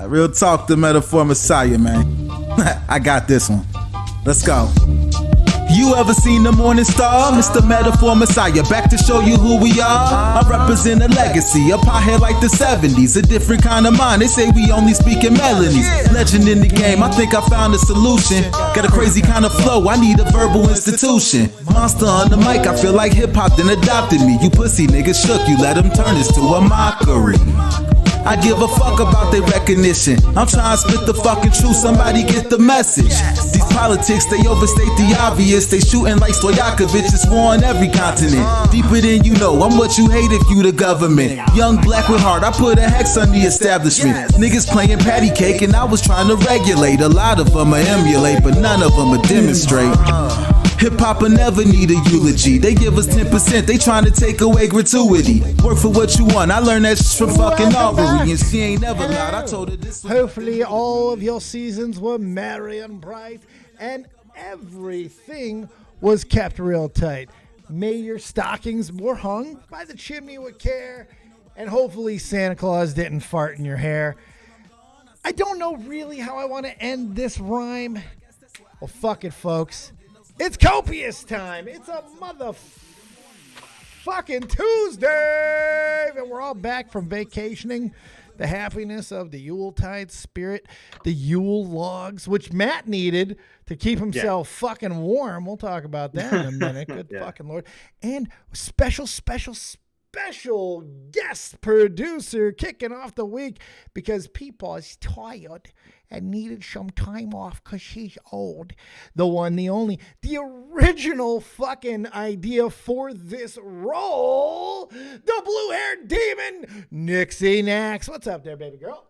Real talk, the metaphor messiah, man. I got this one. Let's go. You ever seen the morning star? Mr. Metaphor Messiah, back to show you who we are. I represent a legacy, a pothead like the 70s. A different kind of mind, they say we only speak in melodies. Legend in the game, I think I found a solution. Got a crazy kind of flow, I need a verbal institution. Monster on the mic, I feel like hip-hop then adopted me. You pussy niggas shook, you let them turn this to a mockery. I give a fuck about their recognition. I'm trying to spit the fucking truth, somebody get the message. These politics, they overstate the obvious. They shooting like Stoyakovich, it's war on every continent. Deeper than you know, I'm what you hate if you the government. Young black with heart, I put a hex on the establishment. Niggas playing patty cake and I was trying to regulate. A lot of them I emulate, but none of them I demonstrate. Hip-hop will never need a eulogy. They give us 10%, they trying to take away gratuity. Work for what you want, I learned that from fucking Aubrey. And she ain't never lied, I told her this was... Hopefully all of your seasons were merry and bright, and everything was kept real tight. May your stockings were hung by the chimney with care, and hopefully Santa Claus didn't fart in your hair. I don't know really how I want to end this rhyme. Well, fuck it, folks. It's copious time. It's a motherfucking Tuesday. And we're all back from vacationing. The happiness of the Yuletide spirit. The Yule logs, which Matt needed to keep himself fucking warm. We'll talk about that in a minute. Good fucking Lord. And special guest producer kicking off the week because PeePaw is tired and needed some time off because she's old. The one, the only, the original fucking idea for this role, the blue-haired demon, Nixie Nax. What's up there, baby girl?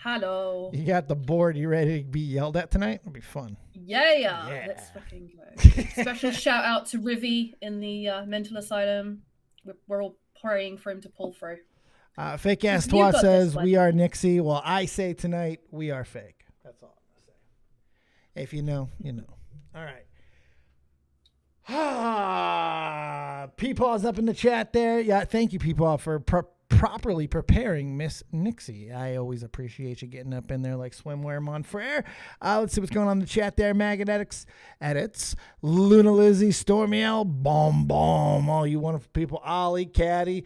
Hello. You got the board. You ready to be yelled at tonight? It'll be fun. Yeah. Let's fucking go. Special shout out to Rivi in the mental asylum. We're all praying for him to pull through. Fake ass twat says we are Nixie. Well, I say tonight we are fake. That's all I'm saying. If you know, you know. All right. Peepaw's up in the chat there. Yeah, thank you, Peepaw, for properly preparing Miss Nixie. I always appreciate you getting up in there like swimwear Monfrere. Let's see what's going on in the chat there. Maggot Edits, Luna Lizzie, Stormy L, Bomb, all you wonderful people, Ollie, Caddy.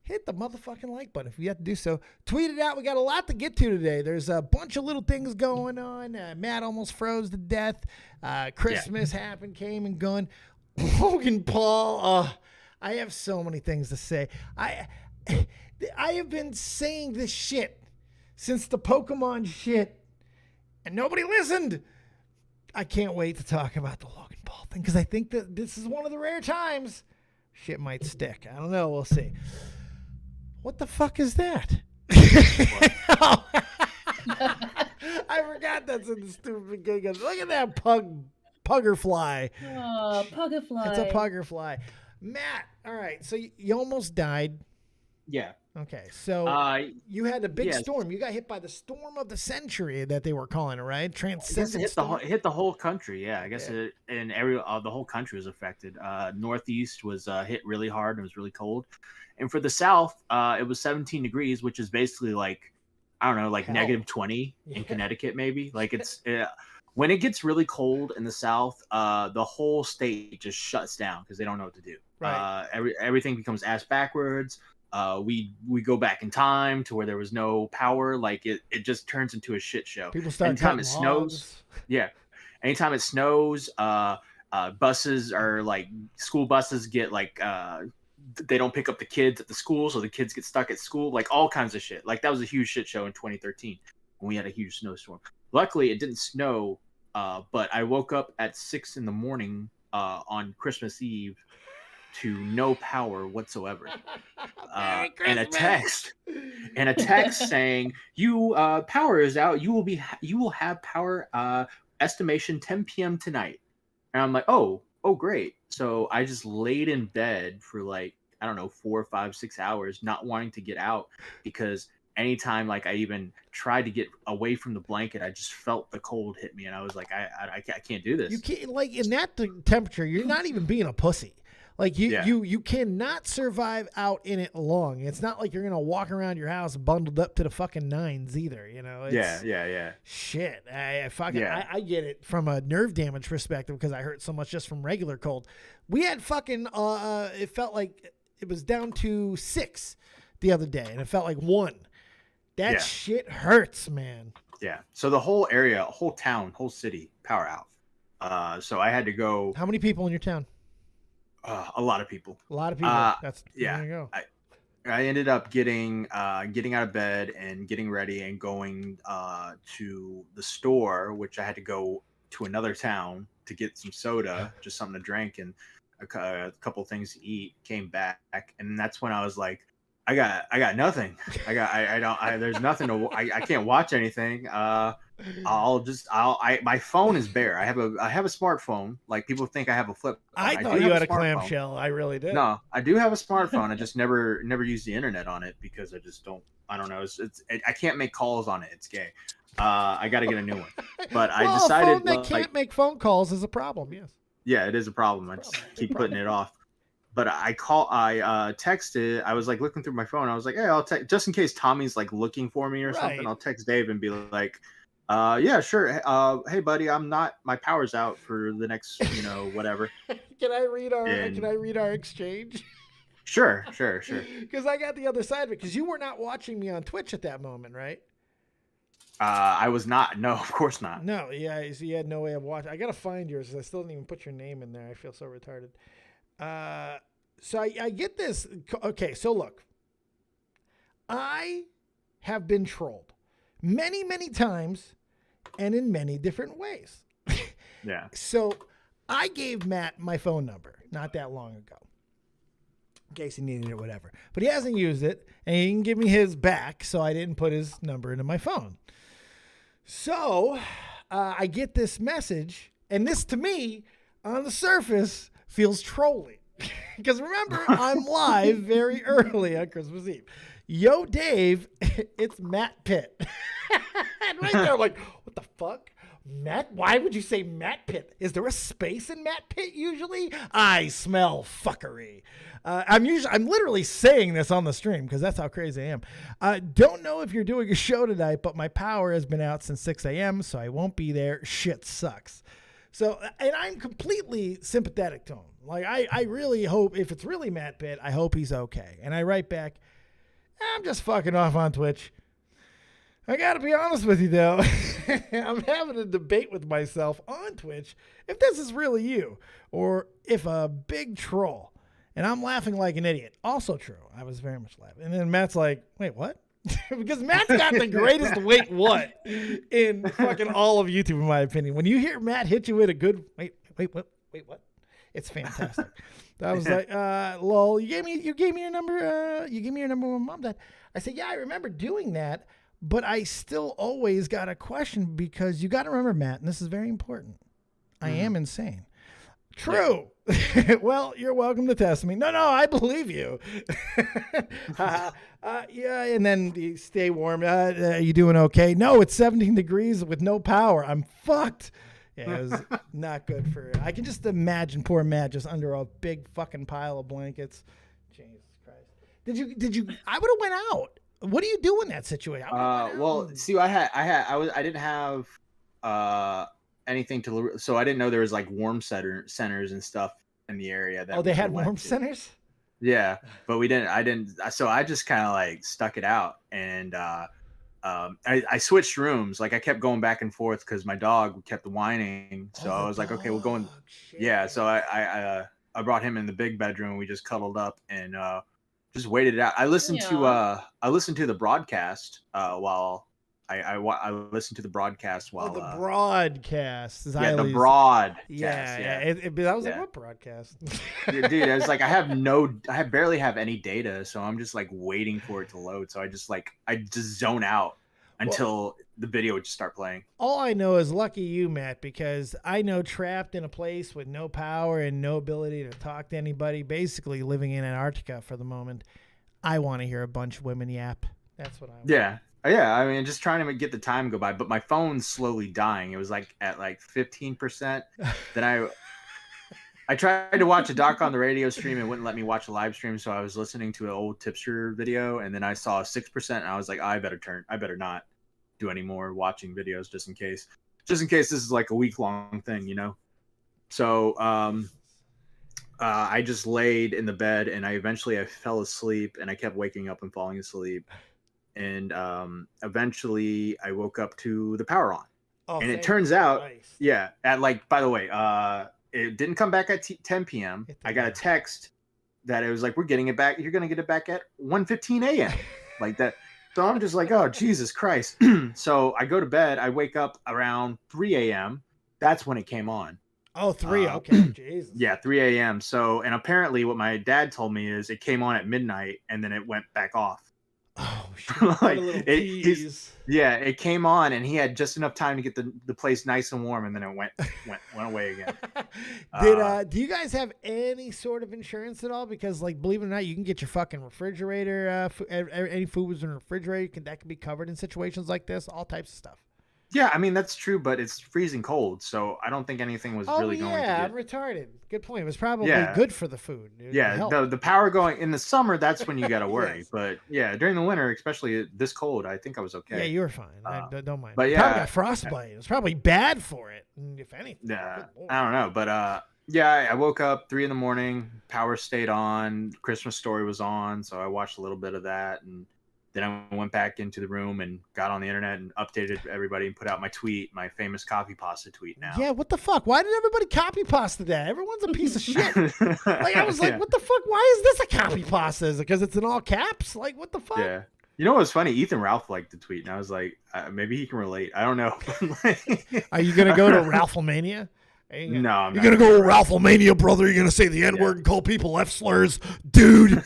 Hit the motherfucking like button if you have to do so. Tweet it out. We got a lot to get to today. There's a bunch of little things going on. Matt almost froze to death. Christmas happened, came and gone. Logan Paul. I have so many things to say. I have been saying this shit since the Pokemon shit, and nobody listened. I can't wait to talk about the Logan Paul thing because I think that this is one of the rare times shit might stick. I don't know. We'll see. What the fuck is that? I forgot that's in the stupid gig. Look at that puggerfly. Oh, puggerfly. It's a puggerfly. Matt, all right. So you almost died. Yeah. Okay. So you had a big storm. You got hit by the storm of the century that they were calling it, right? Transcendent hit the whole country. Yeah, I guess the whole country was affected. Northeast was hit really hard and it was really cold. And for the South, it was 17 degrees, which is basically like, I don't know, like negative 20 in Connecticut, maybe. Like it's when it gets really cold in the South, the whole state just shuts down because they don't know what to do. Right. Everything becomes ass backwards. We go back in time to where there was no power. Like it just turns into a shit show. People start anytime it snows. Yeah. Anytime it snows, buses are like school buses get like they don't pick up the kids at the school, so the kids get stuck at school, like all kinds of shit. Like that was a huge shit show in 2013 when we had a huge snowstorm. Luckily, it didn't snow, but I woke up at 6 a.m. On Christmas Eve to no power whatsoever, and a text saying, "You power is out. You will have power. Estimation 10 p.m. tonight." And I'm like, oh, great. So I just laid in bed for like, I don't know, 4, 5, 6 hours, not wanting to get out because anytime like I even tried to get away from the blanket, I just felt the cold hit me, and I was like, I can't do this. You can't, like in that temperature. You're not even being a pussy. Like you cannot survive out in it long. It's not like you're gonna walk around your house bundled up to the fucking nines either. You know. It's, yeah. Shit, I get it from a nerve damage perspective because I hurt so much just from regular cold. We had fucking it felt like it was down to 6 the other day, and it felt like 1. That shit hurts, man. Yeah. So the whole area, whole town, whole city, power out. So I had to go. How many people in your town? A lot of people. A lot of people. There you go. I ended up getting out of bed and getting ready and going to the store, which I had to go to another town to get some soda, just something to drink and a couple things to eat. Came back, and that's when I was like, I got nothing. There's nothing to. I can't watch anything. My phone is bare. I have a smartphone. Like people think I have a flip phone. I thought you had a clamshell. I really did. No, I do have a smartphone. I just never use the internet on it because I just don't. I don't know. I can't make calls on it. It's gay. I got to get a new one. But I decided a phone that can't make phone calls is a problem. Yes. Yeah, it is a problem. I just keep putting it off. But I texted. I was like looking through my phone. I was like, hey, I'll text just in case Tommy's like looking for me or something. I'll text Dave and be like, yeah, sure. Hey, buddy, my power's out for the next, whatever. Can I read our exchange? Sure. Because I got the other side of it. Because you were not watching me on Twitch at that moment, right? I was not. No, of course not. No, yeah. So you had no way of watching. I gotta find yours because I still didn't even put your name in there. I feel so retarded. So I get this. Okay, so look, I have been trolled many, many times and in many different ways. Yeah. So I gave Matt my phone number not that long ago in case he needed it or whatever, but he hasn't used it and he didn't give me his back. So I didn't put his number into my phone. So I get this message, and this to me on the surface feels trolly. Because remember, I'm live very early on Christmas Eve. Yo, Dave, it's MattPitt. And right there, I'm like, what the fuck? Matt? Why would you say MattPitt? Is there a space in MattPitt usually? I smell fuckery. I'm literally saying this on the stream because that's how crazy I am. Don't know if you're doing a show tonight, but my power has been out since 6 a.m., so I won't be there. Shit sucks. So, and I'm completely sympathetic to him. Like, I really hope, if it's really MattPitt, I hope he's okay. And I write back, I'm just fucking off on Twitch. I gotta be honest with you, though. I'm having a debate with myself on Twitch if this is really you or if a big troll. And I'm laughing like an idiot. Also true. I was very much laughing. And then Matt's like, wait, what? Because Matt's got the greatest wait what in fucking all of YouTube, in my opinion. When you hear Matt hit you with a good wait what? It's fantastic. I was like, lol, you gave me your number, when Mom died. I said, yeah, I remember doing that, but I still always got a question because you got to remember, Matt, and this is very important. I am insane. True. Yeah. Well, you're welcome to test me. No, I believe you. Yeah, and then you stay warm. You doing okay? No, it's 17 degrees with no power. I'm fucked. Yeah, it was not good for. I can just imagine poor Matt just under a big fucking pile of blankets. Jesus Christ! Did you? I would have went out. What do you do in that situation? Well, see, I didn't have anything to, so I didn't know there was like warm centers and stuff in the area. That they had warm centers. Yeah, but we didn't. I didn't. So I just kind of like stuck it out, and I switched rooms. Like I kept going back and forth because my dog kept whining. So I was like, okay, we're going. Shit. Yeah. So I brought him in the big bedroom. We just cuddled up and just waited it out. I listened to the broadcast while I listened to the broadcast while the broadcast. The broadcast. Yeah. I was like, what broadcast? Dude, I was like, I barely have any data, so I'm just like waiting for it to load. So I just zone out until the video would just start playing. All I know is lucky you, Matt, because I know trapped in a place with no power and no ability to talk to anybody, basically living in Antarctica for the moment, I want to hear a bunch of women yap. That's what I want. Yeah, I mean, just trying to get the time go by, but my phone's slowly dying. It was like at like 15%. Then I tried to watch a doc on the radio stream. It wouldn't let me watch a live stream, so I was listening to an old tipster video, and then I saw 6%, and I was like, I better not do any more watching videos just in case this is like a week-long thing, you know? So I just laid in the bed, and I fell asleep, and I kept waking up and falling asleep. And eventually I woke up to the power on. Oh, and it turns out, yeah, by the way, it didn't come back at 10 p.m. I got a text that it was like, we're getting it back. You're going to get it back at 1:15 a.m. like that. So I'm just like, oh, Jesus Christ. So I go to bed. I wake up around 3 a.m. That's when it came on. Oh, 3. Okay. Jesus. Yeah, 3 a.m. So, and apparently what my dad told me is it came on at midnight and then it went back off. Oh, shit. Like, it came on and he had just enough time to get the place nice and warm, and then it went away again. Do you guys have any sort of insurance at all? Because, like, believe it or not, you can get your fucking refrigerator, any food was in the refrigerator, that can be covered in situations like this, all types of stuff. Yeah, I mean, that's true, but it's freezing cold, so I don't think anything was really going to get... I'm retarded. Good point. It was probably good for the food. The power going... In the summer, that's when you got to worry. Yes. But, yeah, during the winter, especially this cold, I think I was okay. Yeah, you were fine. I don't mind. But, yeah... Probably got frostbite. It was probably bad for it, if anything. Yeah, I don't know. But, I woke up 3 a.m, power stayed on, Christmas Story was on, so I watched a little bit of that, and... Then I went back into the room and got on the internet and updated everybody and put out my tweet, my famous copy pasta tweet now. Yeah, what the fuck? Why did everybody copy pasta that? Everyone's a piece of shit. Like, I was like, what the fuck? Why is this a copy pasta? Is it because it's in all caps? Like, what the fuck? Yeah. You know what was funny? Ethan Ralph liked the tweet, and I was like, maybe he can relate. I don't know. Are you going to go to Ralphomania? No, I'm You're going to go to Ralphomania, brother? You're going to say the N-word and call people F-slurs? Dude.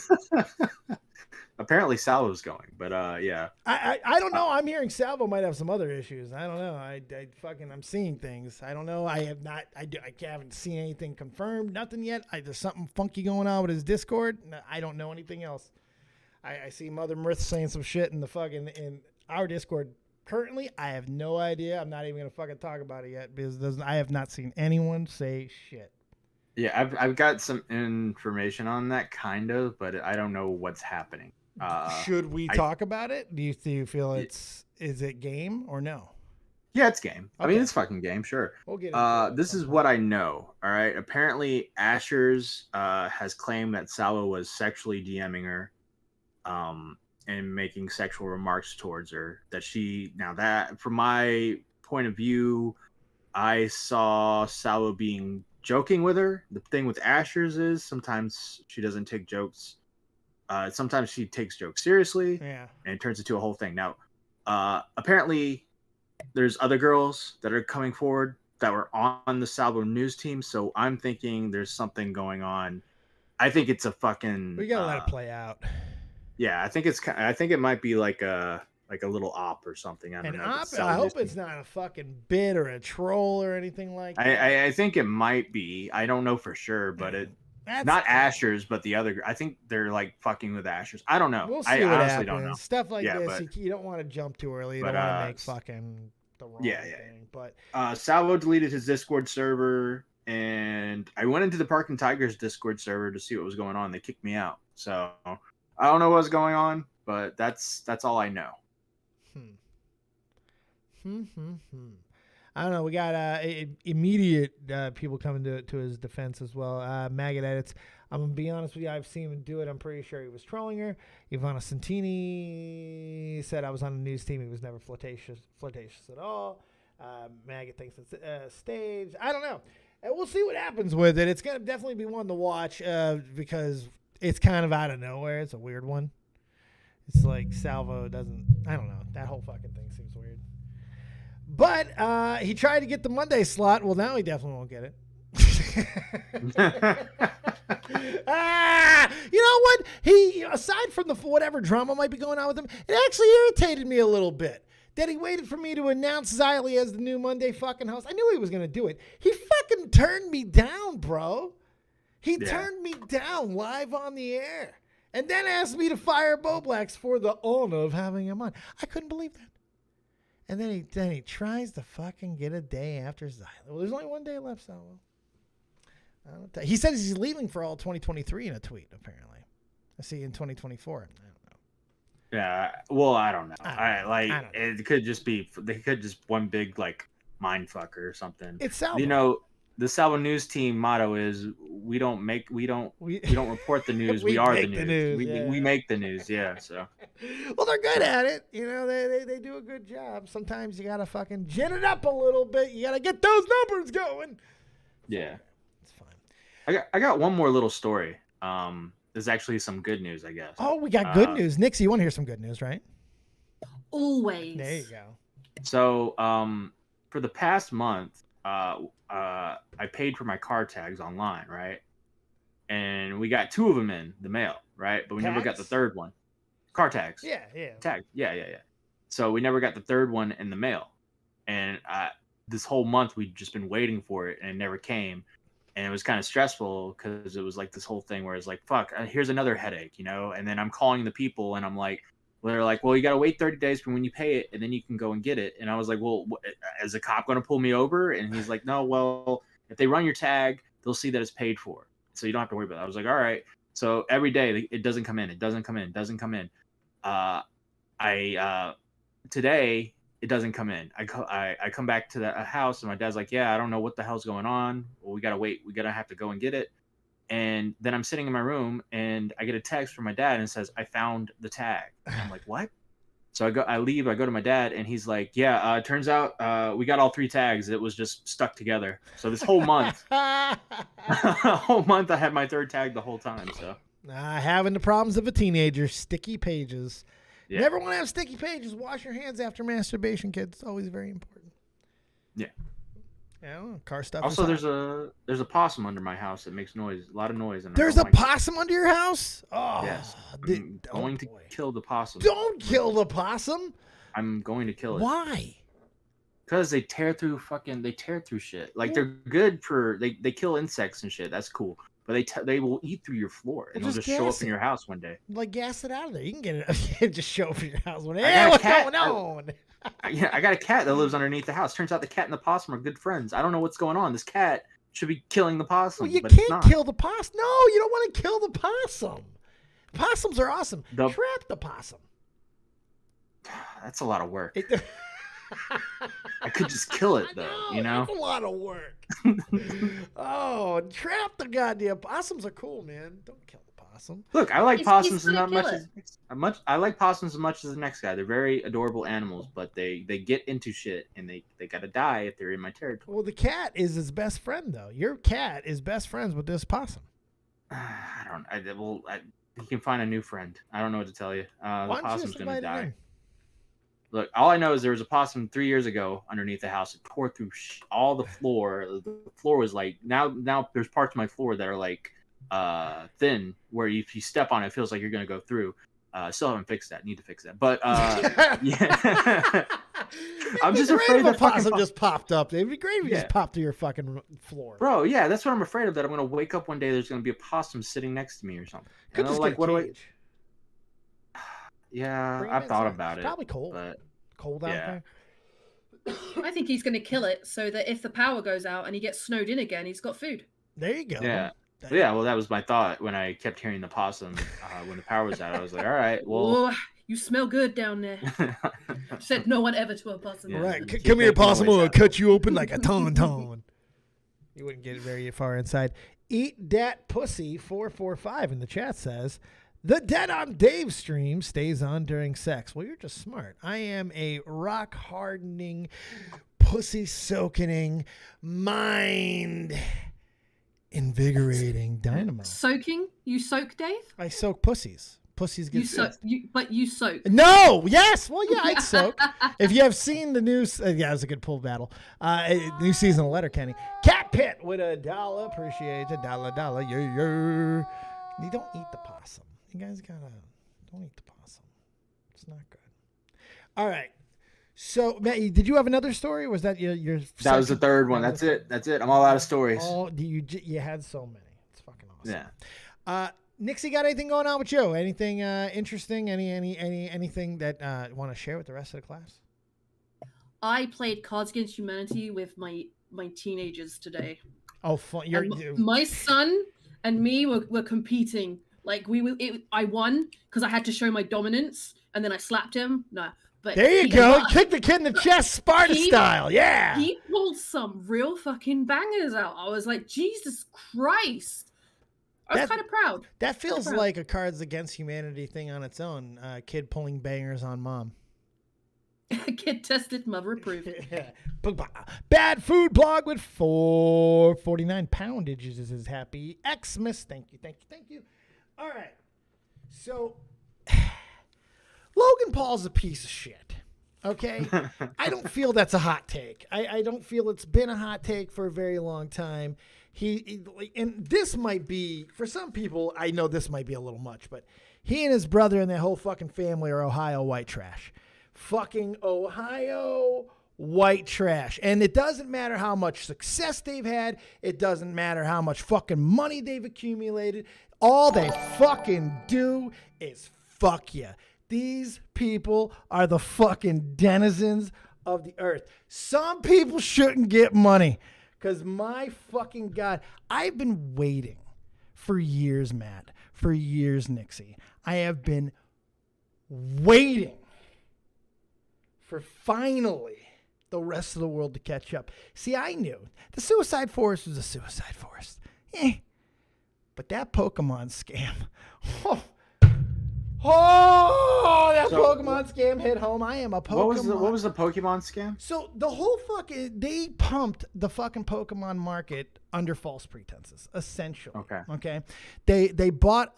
Apparently Salvo's going, but yeah. I don't know. I'm hearing Salvo might have some other issues. I don't know. I'm seeing things. I don't know. I haven't seen anything confirmed. Nothing yet. There's something funky going on with his Discord. I don't know anything else. I see Mother Mirth saying some shit in in our Discord. Currently, I have no idea. I'm not even gonna fucking talk about it yet because I have not seen anyone say shit. Yeah, I've got some information on that kind of, but I don't know what's happening. Should we talk about it? Do you feel is it game or no? Yeah, it's game. Okay. I mean, it's fucking game, sure. We'll get into this is what I know. All right. Apparently, Asher's has claimed that Salvo was sexually DMing her, and making sexual remarks towards her. That from my point of view, I saw Salvo being joking with her. The thing with Asher's is sometimes she doesn't take jokes. Sometimes she takes jokes seriously, and it turns into a whole thing. Now, apparently, there's other girls that are coming forward that were on the Salvo news team. So I'm thinking there's something going on. I think it's a fucking. We gotta let it play out. Yeah, I think it might be like a little op or something. I don't know. I hope it's not a fucking bit or a troll or anything like that. I think it might be. I don't know for sure, but not Asher's, but the other. I think they're like fucking with Asher's. I don't know. We'll see I what honestly happens. don't know. Stuff like this, you don't want to jump too early. You don't want to make fucking the wrong thing. But Salvo deleted his Discord server, and I went into the Parking Tigers Discord server to see what was going on. They kicked me out, so I don't know what's going on, but that's all I know. I don't know. We got immediate people coming to his defense as well. Maggot Edits. I'm going to be honest with you. I've seen him do it. I'm pretty sure he was trolling her. Ivana Santini said I was on the news team. He was never flirtatious at all. Maggot thinks it's staged. I don't know. And we'll see what happens with it. It's going to definitely be one to watch because it's kind of out of nowhere. It's a weird one. It's like Salvo doesn't... I don't know. That whole fucking thing seems weird. But he tried to get the Monday slot. Well, now he definitely won't get it. You know what? He, aside from the whatever drama might be going on with him, it actually irritated me a little bit that he waited for me to announce Xylee as the new Monday fucking host. I knew he was going to do it. He fucking turned me down, bro. He turned me down live on the air. And then asked me to fire Bo Blacks for the honor of having him on. I couldn't believe that. And then he tries to fucking get a day after Zilla. Well, there's only one day left, Salvo. He said he's leaving for all 2023 in a tweet. Apparently, I see in 2024. I don't know. Yeah, well, I don't know. I don't know. It could just be they could just one big like mind fucker or something. It's Salvo. You know, the Salvo News team motto is we don't report the news. we are the news. We make the news. Yeah. So. Well, they're good at it. You know, they do a good job. Sometimes you gotta fucking gin it up a little bit. You gotta get those numbers going. Yeah. It's fine. I got one more little story. There's actually some good news, I guess. Oh, we got good news. Nixie, you want to hear some good news, right? Always. There you go. So, for the past month, I paid for my car tags online, right? And we got 2 of them in the mail, right? But we never got the third one. Car tags. Yeah. Tag. Yeah. So we never got the third one in the mail. And this whole month we'd just been waiting for it and it never came. And it was kind of stressful because it was like this whole thing where it's like, fuck, here's another headache, you know? And then I'm calling the people and I'm like, they're like, well, you got to wait 30 days from when you pay it and then you can go and get it. And I was like, well, is a cop going to pull me over? And he's like, no, well, if they run your tag, they'll see that it's paid for. So you don't have to worry about it. I was like, all right. So every day it doesn't come in. It doesn't come in. It doesn't come in. Today it doesn't come in. I come back to the house and my dad's like, yeah, I don't know what the hell's going on. Well, we got to wait. We got to have to go and get it. And then I'm sitting in my room and I get a text from my dad and it says, I found the tag. And I'm like, what? So I leave, I go to my dad and he's like, yeah, it turns out we got all 3 tags. It was just stuck together. So this whole month, I had my 3rd tag the whole time. So having the problems of a teenager, sticky pages. Yeah. Never want to have sticky pages. Wash your hands after masturbation, kids. It's always very important. Yeah. Yeah, car stuff. Also, there's a possum under my house that makes noise, a lot of noise. And there's a possum under your house? Oh, yes. I'm going to kill the possum. Don't kill the possum. I'm going to kill it. Why? Because they tear through shit. Like they're good for they kill insects and shit. That's cool. But they will eat through your floor and they'll just show up in your house one day. Like gas it out of there. You can get it. Just show up in your house one day. Hey, what's going on? I got a cat that lives underneath the house. Turns out the cat and the possum are good friends. I don't know what's going on. This cat should be killing the possum. Well, you but can't kill the possum. No, you don't want to kill the possum. Possums are awesome. Trap the possum. That's a lot of work. I could just kill it though, you know? That's a lot of work. Oh, trap the goddamn possums are cool, man. Don't kill the possum. Look, I like possums as much as the next guy. They're very adorable animals, but they get into shit and they gotta die if they're in my territory. Well, the cat is his best friend though. Your cat is best friends with this possum. He can find a new friend. I don't know what to tell you. The possum's gonna die. In? Look, all I know is there was a possum 3 years ago underneath the house. It tore through all the floor. The floor was like now there's parts of my floor that are like thin, where if you step on it, it feels like you're gonna go through. Still haven't fixed that. Need to fix that. But yeah, I'm just afraid that possum just popped up. It'd be great if you just popped to your fucking floor, bro. Yeah, that's what I'm afraid of. That I'm gonna wake up one day. There's gonna be a possum sitting next to me or something. Could just like, what do I? Yeah, I've thought about it. It's probably cold. But cold out there. I think he's going to kill it so that if the power goes out and he gets snowed in again, he's got food. There you go. Yeah. Yeah, well, that was my thought when I kept hearing the possum when the power was out. I was like, all right, well. Oh, you smell good down there. Said no one ever to a possum. Yeah, right. Come here, possum. I'll cut you open like a tauntaun. You wouldn't get very far inside. Eat Dat Pussy 445 in the chat says, the Dead on Dave stream stays on during sex. Well, you're just smart. I am a rock hardening, pussy soaking, mind invigorating dynamo. Soaking? You soak, Dave? I soak pussies. Pussies get soaked. But you soak. No. Yes. Well, yeah, I'd soak. If you have seen the news, yeah, it was a good pull battle. New season of Letterkenny. Cat Pit with $1. Appreciate you. $1. Yeah. You don't eat the possum. You guys don't eat the possum. It's not good. All right. So, Matt, did you have another story? Or was that your? That was the third one. That's it. I'm all out of stories. Oh, you had so many. It's fucking awesome. Yeah. Nixie, got anything going on with you? Anything interesting? Anything that you want to share with the rest of the class? I played Cards Against Humanity with my teenagers today. Oh, fun. My son and me were competing. Like I won because I had to show my dominance, and then I slapped him. No, but there you go. Kick the kid in the chest, Sparta style. Yeah. He pulled some real fucking bangers out. I was like, Jesus Christ. I was kind of proud. That feels like a Cards Against Humanity thing on its own. Kid pulling bangers on mom. Kid tested, mother approved. Yeah. Bad food blog with 449 poundages is happy. Xmas. Thank you. All right. So, Logan Paul's a piece of shit. Okay? I don't feel that's a hot take. I don't feel it's been a hot take for a very long time. And this might be, for some people, I know this might be a little much, but he and his brother and their whole fucking family are Ohio white trash. Fucking Ohio white trash. And it doesn't matter how much success they've had. It doesn't matter how much fucking money they've accumulated. All they fucking do is fuck you. These people are the fucking denizens of the earth. Some people shouldn't get money. Because my fucking God, I've been waiting for years, Matt. For years, Nixie. I have been waiting for finally the rest of the world to catch up. See, I knew the suicide forest was a suicide forest. But that Pokemon scam, that Pokemon scam hit home. I am a Pokemon. What was the Pokemon scam? So the whole they pumped the fucking Pokemon market under false pretenses, essentially. Okay. They bought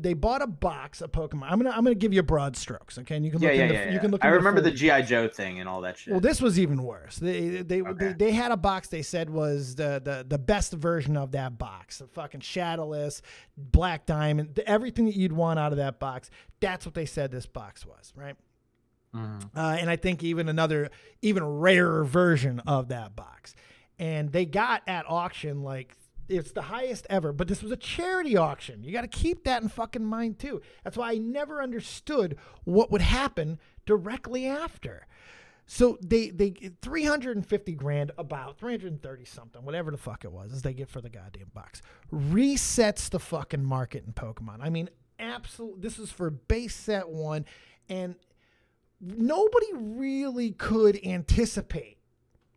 they bought a box of Pokemon. I'm gonna give you broad strokes, okay? And you can look you can look. I remember the G.I. Joe thing and all that shit. Well, this was even worse. They had a box they said was the best version of that box. The fucking Shadowless, Black Diamond, everything that you'd want out of that box. That's what they said this box was, right? Mm-hmm. And I think even rarer version of that box. And they got at auction, like, it's the highest ever, but this was a charity auction. You got to keep that in fucking mind too. That's why I never understood what would happen directly after. So they 350 grand, about 330 something, whatever the fuck it was, as they get for the goddamn box, resets the fucking market in Pokemon. I mean, absolutely. This is for base set 1, and nobody really could anticipate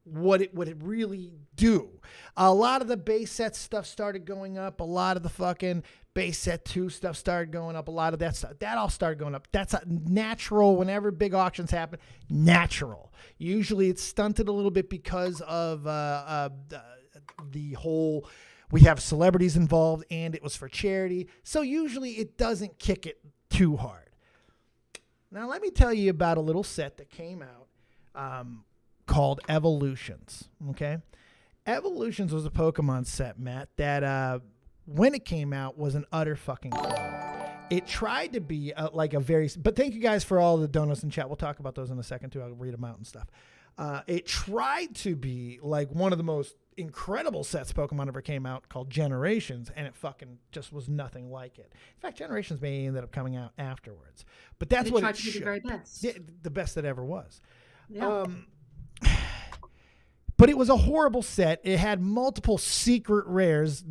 what it would really do. A lot of the base set stuff started going up. A lot of the fucking base set 2 stuff started going up. A lot of that stuff, that all started going up. That's natural whenever big auctions happen. Natural. Usually it's stunted a little bit because of the whole, we have celebrities involved and it was for charity. So usually it doesn't kick it too hard. Now let me tell you about a little set that came out called Evolutions, okay? Evolutions was a Pokemon set, Matt, that when it came out was an utter fucking failure. It tried to be but thank you guys for all the donuts in chat. We'll talk about those in a second too. I'll read them out and stuff. It tried to be like one of the most incredible sets Pokemon ever came out, called Generations, and it fucking just was nothing like it. In fact, Generations may ended up coming out afterwards, but that's what it tried to be the very best. The best that ever was. Yeah. But it was a horrible set. It had multiple secret rares,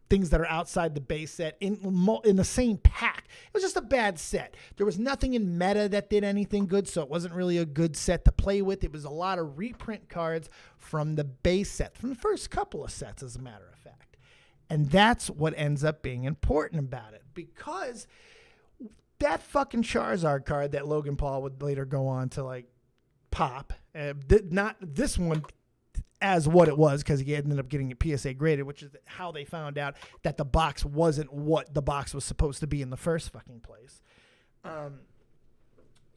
things that are outside the base set in the same pack. It was just a bad set. There was nothing in meta that did anything good, so it wasn't really a good set to play with. It was a lot of reprint cards from the base set, from the first couple of sets, as a matter of fact. And that's what ends up being important about it, because that fucking Charizard card that Logan Paul would later go on to like pop, not this one as what it was, because he ended up getting it PSA graded, which is how they found out that the box wasn't what the box was supposed to be in the first fucking place.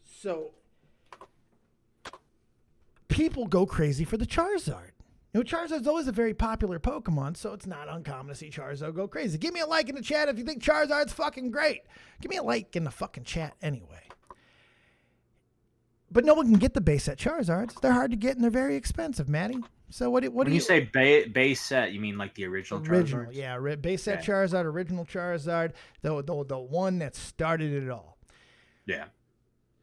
So people go crazy for the Charizard. You know, Charizard's always a very popular Pokemon, so it's not uncommon to see Charizard go crazy. Give me a like in the chat if you think Charizard's fucking great. Give me a like in the fucking chat anyway. But no one can get the base set Charizards. They're hard to get and they're very expensive, Matty. So what do you say base set? You mean like the original Charizard? Yeah, base set Charizard, original Charizard, the one that started it all. Yeah.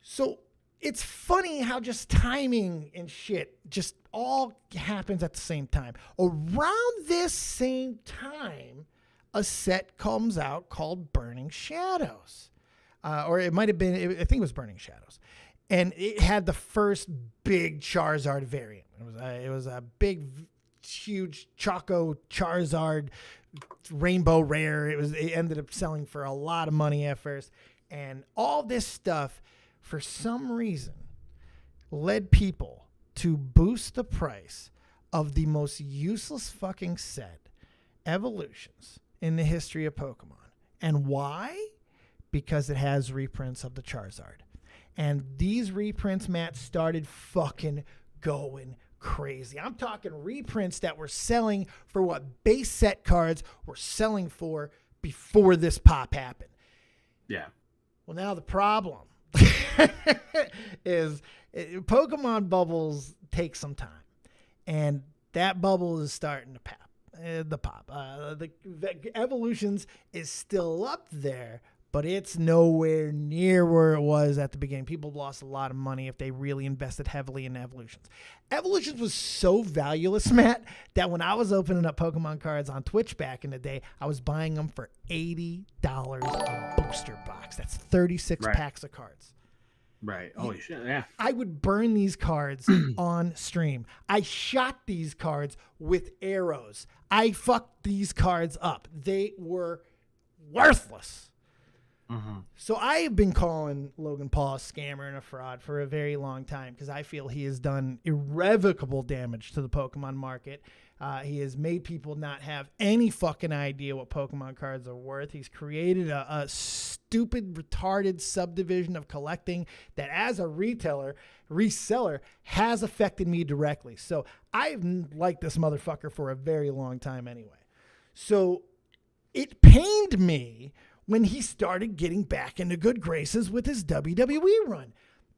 So it's funny how just timing and shit just all happens at the same time. Around this same time, a set comes out called Burning Shadows. Or it might have been, I think it was Burning Shadows. And it had the first big Charizard variant. It was a big, huge Choco Charizard rainbow rare. It ended up selling for a lot of money at first. And all this stuff, for some reason, led people to boost the price of the most useless fucking set, Evolutions, in the history of Pokemon. And why? Because it has reprints of the Charizard. And these reprints, Matt, started fucking going crazy. I'm talking reprints that were selling for what base set cards were selling for before this pop happened. Yeah. Well, now the problem is Pokemon bubbles take some time. And that bubble is starting to pop. The Evolutions is still up there, but it's nowhere near where it was at the beginning. People lost a lot of money if they really invested heavily in Evolutions. Evolutions was so valueless, Matt, that when I was opening up Pokemon cards on Twitch back in the day, I was buying them for $80 a booster box. That's 36 packs of cards. Right. Holy shit, yeah. I would burn these cards on stream. I shot these cards with arrows. I fucked these cards up. They were worthless. Mm-hmm. So I have been calling Logan Paul a scammer and a fraud for a very long time because I feel he has done irrevocable damage to the Pokemon market. He has made people not have any fucking idea what Pokemon cards are worth. He's created a stupid, retarded subdivision of collecting that as a reseller has affected me directly. So I've liked this motherfucker for a very long time anyway. So it pained me when he started getting back into good graces with his WWE run.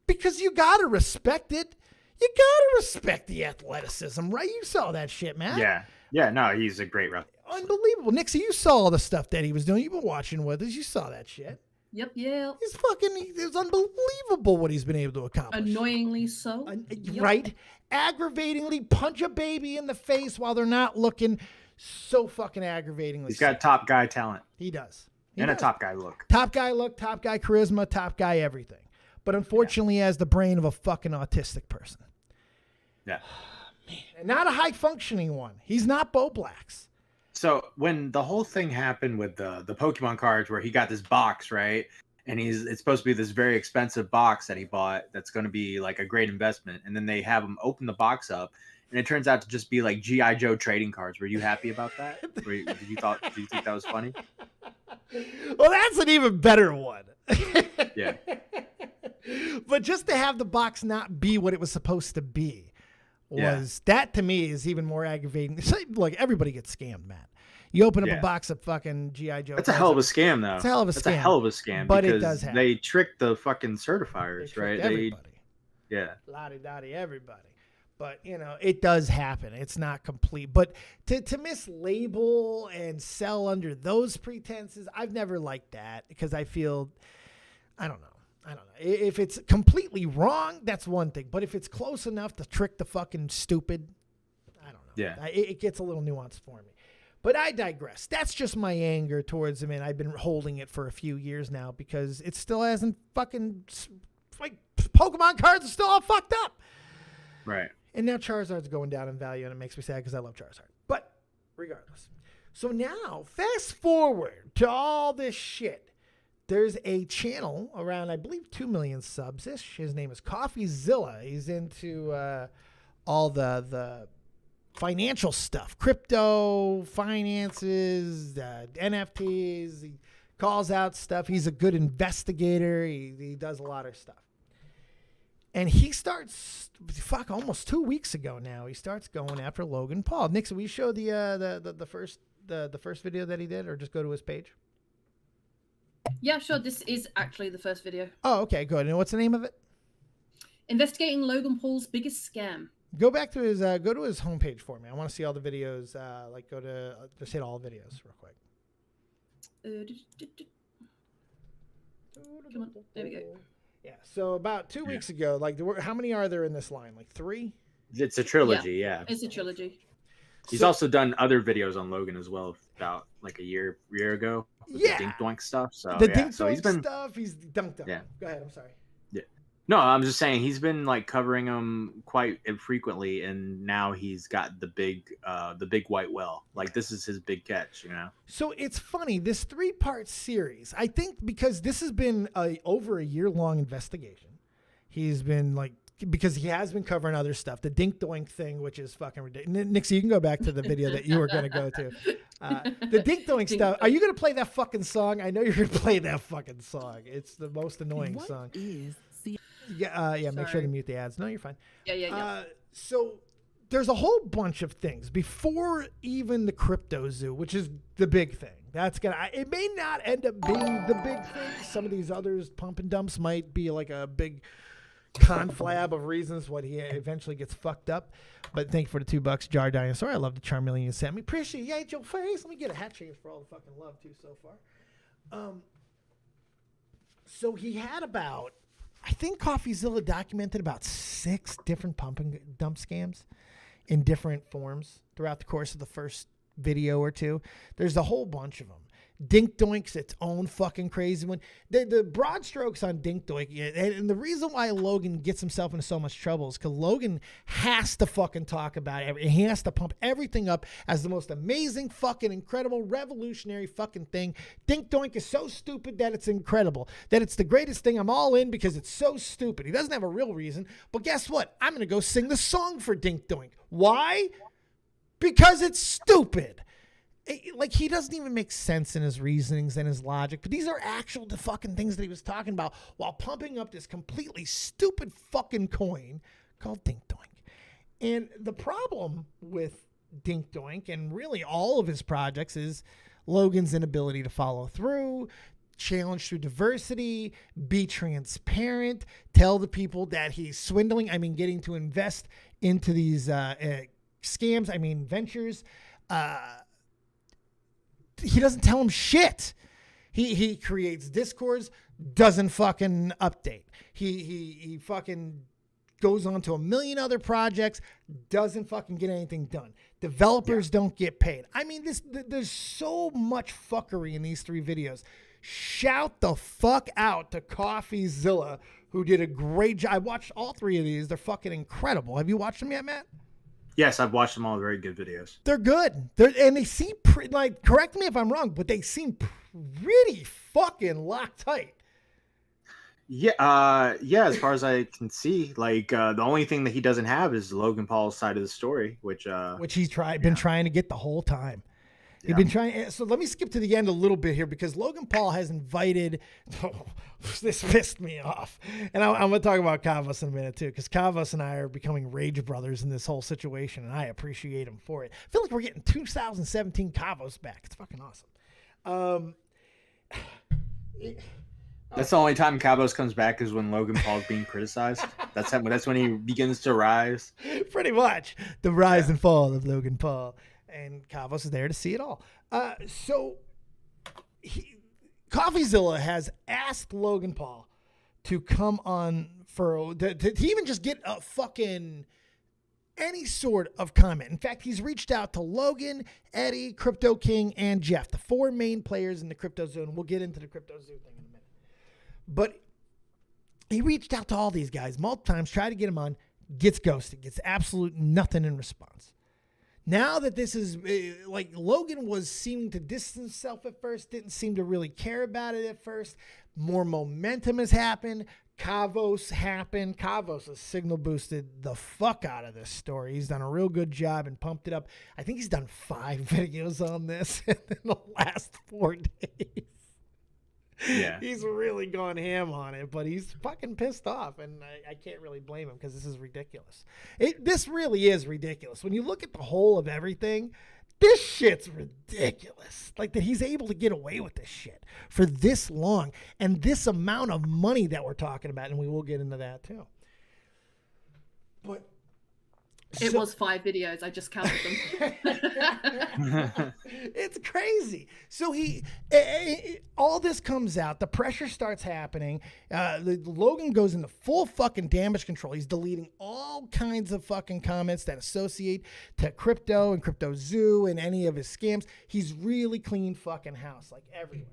Because you got to respect it. You got to respect the athleticism, right? You saw that shit, man. Yeah. Yeah, no, he's a great wrestler. Unbelievable. Nixie, you saw all the stuff that he was doing. You've been watching with us. You saw that shit. Yep, yeah. It's unbelievable what he's been able to accomplish. Annoyingly so. Right? Aggravatingly punch a baby in the face while they're not looking. So fucking aggravatingly. He's got top guy talent. He does. A top guy look. Top guy look, top guy charisma, top guy everything. But unfortunately, he has the brain of a fucking autistic person. Yeah. Man. And not a high-functioning one. He's not Bo Blacks. So when the whole thing happened with the Pokemon cards where he got this box, right? And it's supposed to be this very expensive box that he bought that's going to be like a great investment. And then they have him open the box up. And it turns out to just be like G.I. Joe trading cards. Were you happy about that? Did you think that was funny? Well, that's an even better one. Yeah. But just to have the box not be what it was supposed to be that to me is even more aggravating. Look, everybody gets scammed, Matt. You open up a box of fucking G.I. Joe. That's a hell of a scam, though. It's a hell of a scam. That's a hell of a scam. But because it does happen. They trick the fucking certifiers, right? Everybody. Lottie-dottie, everybody. But, it does happen. It's not complete. But to mislabel and sell under those pretenses, I've never liked that because I feel, I don't know. If it's completely wrong, that's one thing. But if it's close enough to trick the fucking stupid, I don't know. Yeah. It gets a little nuanced for me. But I digress. That's just my anger towards him, and I've been holding it for a few years now because it still hasn't fucking, like, Pokemon cards are still all fucked up. Right. And now Charizard's going down in value, and it makes me sad because I love Charizard. But regardless. So now, fast forward to all this shit. There's a channel around, I believe, 2 million subs-ish. His name is Zilla. He's into all the financial stuff. Crypto, finances, NFTs. He calls out stuff. He's a good investigator. He does a lot of stuff. And he starts, almost 2 weeks ago now, he starts going after Logan Paul. Nick, will you show the first video that he did, or just go to his page? Yeah, sure. This is actually the first video. Oh, okay, good. And what's the name of it? Investigating Logan Paul's biggest scam. Go back to his homepage for me. I want to see all the videos. Just hit all videos real quick. Come on, there we go. Yeah. So about 2 weeks ago, like, how many are there in this line? Like 3? It's a trilogy, yeah. It's a trilogy. He's also done other videos on Logan as well, about like a year ago. With the Dink Doink stuff. So the Dink Doink he's been stuff. He's dunked up. Yeah. Go ahead. I'm sorry. Yeah. No, I'm just saying he's been like covering them quite infrequently, and now he's got the big white whale. Like this is his big catch, you know. So it's funny, this 3-part series. I think because this has been over a year-long investigation. He's been like. Because he has been covering other stuff, the Dink Doink thing, which is fucking ridiculous. Nixie, you can go back to the video that you were going to go to. The Dink Doink stuff. Are you going to play that fucking song? I know you're going to play that fucking song. It's the most annoying song. Yeah. Make sure to mute the ads. No, you're fine. Yeah. So there's a whole bunch of things before even the Crypto Zoo, which is the big thing. It may not end up being the big thing. Some of these others, pump and dumps, might be like a big conflab of reasons what he eventually gets fucked up. But thank you for the $2 Jar Dinosaur. I love the Charmeleon you sent me. Appreciate your face. Let me get a hat trick for all the fucking love too so far. So he had about, I think CoffeeZilla documented about 6 different pump and dump scams in different forms throughout the course of the first video or two. There's a whole bunch of them. Dink Doink's its own fucking crazy one. The broad strokes on Dink Doink, and the reason why Logan gets himself into so much trouble is because Logan has to fucking talk about it. He has to pump everything up as the most amazing, fucking incredible, revolutionary fucking thing. Dink Doink is so stupid that it's incredible. That it's the greatest thing. I'm all in because it's so stupid. He doesn't have a real reason. But guess what? I'm going to go sing the song for Dink Doink. Why? Because it's stupid. Like, he doesn't even make sense in his reasonings and his logic, but these are actual the fucking things that he was talking about while pumping up this completely stupid fucking coin called Dink Doink. And the problem with Dink Doink and really all of his projects is Logan's inability to follow through, challenge through diversity, be transparent, tell the people that he's swindling. I mean, getting to invest into these scams, ventures. He doesn't tell him shit. He creates discords, doesn't fucking update. He fucking goes on to a million other projects, doesn't fucking get anything done. Developers don't get paid. I mean, there's so much fuckery in these 3 videos. Shout the fuck out to CoffeeZilla, who did a great job. I watched all 3 of these. They're fucking incredible. Have you watched them yet, Matt? Yes, I've watched them all. Very good videos. They're good. And they seem correct me if I'm wrong, but they seem pretty fucking locked tight. Yeah. As far as I can see, the only thing that he doesn't have is Logan Paul's side of the story, which he's been trying to get the whole time. He's been trying. So let me skip to the end a little bit here because Logan Paul has invited. This pissed me off, and I'm going to talk about Kavos in a minute too, because Kavos and I are becoming rage brothers in this whole situation, and I appreciate him for it. I feel like we're getting 2017 Kavos back. It's fucking awesome. That's the only time Kavos comes back is when Logan Paul's being criticized. That's when he begins to rise. Pretty much the rise and fall of Logan Paul. And Kavos is there to see it all. CoffeeZilla has asked Logan Paul to come on to even just get a fucking any sort of comment. In fact, he's reached out to Logan, Eddie, Crypto King, and Jeff, the 4 main players in the Crypto Zone. We'll get into the Crypto Zoo thing in a minute. But he reached out to all these guys multiple times, tried to get him on, gets ghosted, gets absolute nothing in response. Now that this is Logan was seeming to distance himself at first, didn't seem to really care about it at first. More momentum has happened. Kavos happened. Kavos has signal boosted the fuck out of this story. He's done a real good job and pumped it up. I think he's done 5 videos on this in the last 4 days. Yeah. He's really gone ham on it, but he's fucking pissed off, and I can't really blame him because this is ridiculous. This really is ridiculous. When you look at the whole of everything, this shit's ridiculous. Like, that he's able to get away with this shit for this long and this amount of money that we're talking about, and we will get into that too. But It was 5 videos. I just counted them. It's crazy. So all this comes out. The pressure starts happening. Logan goes into full fucking damage control. He's deleting all kinds of fucking comments that associate to crypto and Crypto Zoo and any of his scams. He's really clean fucking house, like everywhere.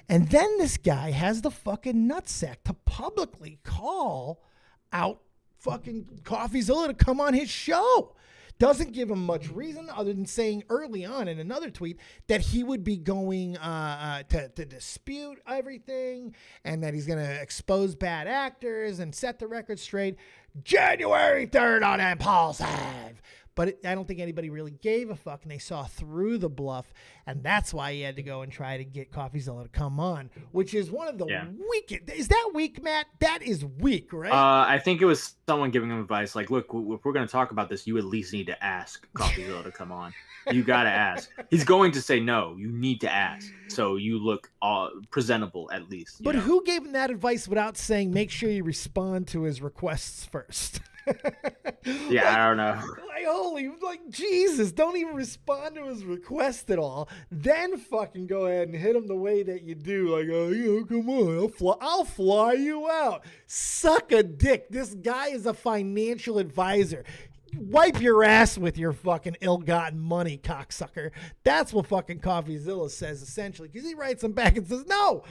And then this guy has the fucking nutsack to publicly call out fucking CoffeeZilla to come on his show. Doesn't give him much reason other than saying early on in another tweet that he would be going to dispute everything and that he's going to expose bad actors and set the record straight. January 3rd on Impulsive. But I don't think anybody really gave a fuck, and they saw through the bluff, and that's why he had to go and try to get CoffeeZilla to come on, which is one of the weakest. Is that weak, Matt? That is weak, right? I think it was someone giving him advice, like, look, if we're going to talk about this, you at least need to ask CoffeeZilla to come on. You got to ask. He's going to say no. You need to ask, so you look presentable at least. But who gave him that advice without saying, make sure you respond to his requests first? Yeah, I don't know. Like Jesus, don't even respond to his request at all. Then fucking go ahead and hit him the way that you do. Like, come on, I'll fly you out. Suck a dick. This guy is a financial advisor. Wipe your ass with your fucking ill-gotten money, cocksucker. That's what fucking CoffeeZilla says, essentially. Because he writes him back and says, no,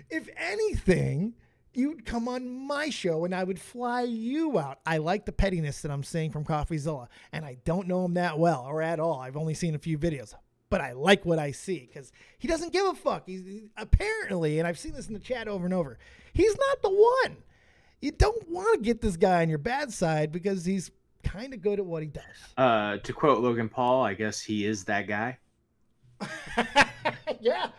if anything, you'd come on my show and I would fly you out. I like the pettiness that I'm seeing from CoffeeZilla, and I don't know him that well or at all. I've only seen a few videos, but I like what I see because he doesn't give a fuck. He's apparently, and I've seen this in the chat over and over, he's not the one. You don't want to get this guy on your bad side because he's kind of good at what he does. To quote Logan Paul, I guess he is that guy. Yeah.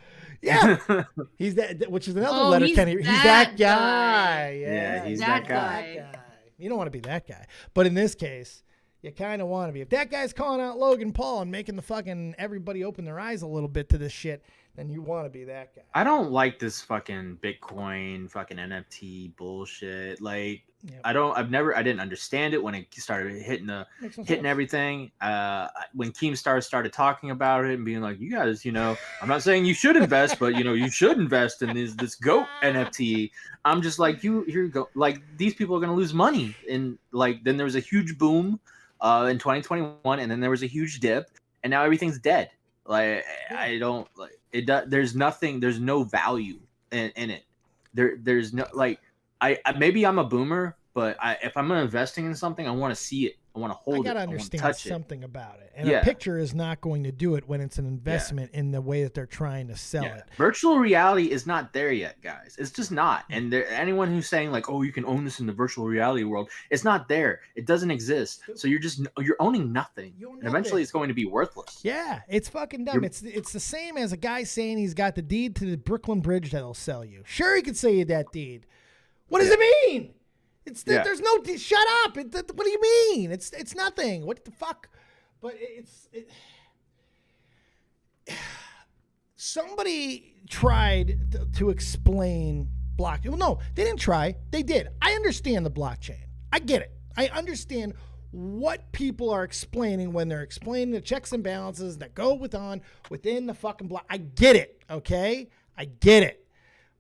He's that, which is another letter Kenny. He's that guy. Yeah, he's that guy. You don't want to be that guy. But in this case, you kind of want to be. If that guy's calling out Logan Paul and making the fucking everybody open their eyes a little bit to this shit, then you want to be that guy. I don't like this fucking Bitcoin, fucking NFT bullshit. Like, yep. I didn't understand it when it started hitting everything. When Keemstar started talking about it and being like, you guys, I'm not saying you should invest, but you should invest in this GOAT NFT. I'm just like, these people are going to lose money. And like, then there was a huge boom in 2021, and then there was a huge dip, and now everything's dead. Like, I don't like it. There's nothing. There's no value in it. There's no, like, maybe I'm a boomer, but if I'm investing in something, I want to see it. I want to hold it. I gotta understand something about it. And a picture is not going to do it when it's an investment in the way that they're trying to sell it. Virtual reality is not there yet, guys. It's just not. And anyone who's saying like, oh, you can own this in the virtual reality world, it's not there. It doesn't exist. So you're owning nothing. And eventually it's going to be worthless. Yeah, it's fucking dumb. It's the same as a guy saying he's got the deed to the Brooklyn Bridge that'll sell you. Sure, he could say you that deed. What does it mean? There's no shut up. What do you mean? It's nothing. What the fuck? But somebody tried to explain blockchain. Well, no, they didn't try. They did. I understand the blockchain. I get it. I understand what people are explaining when they're explaining the checks and balances that go within the fucking block. I get it. Okay, I get it.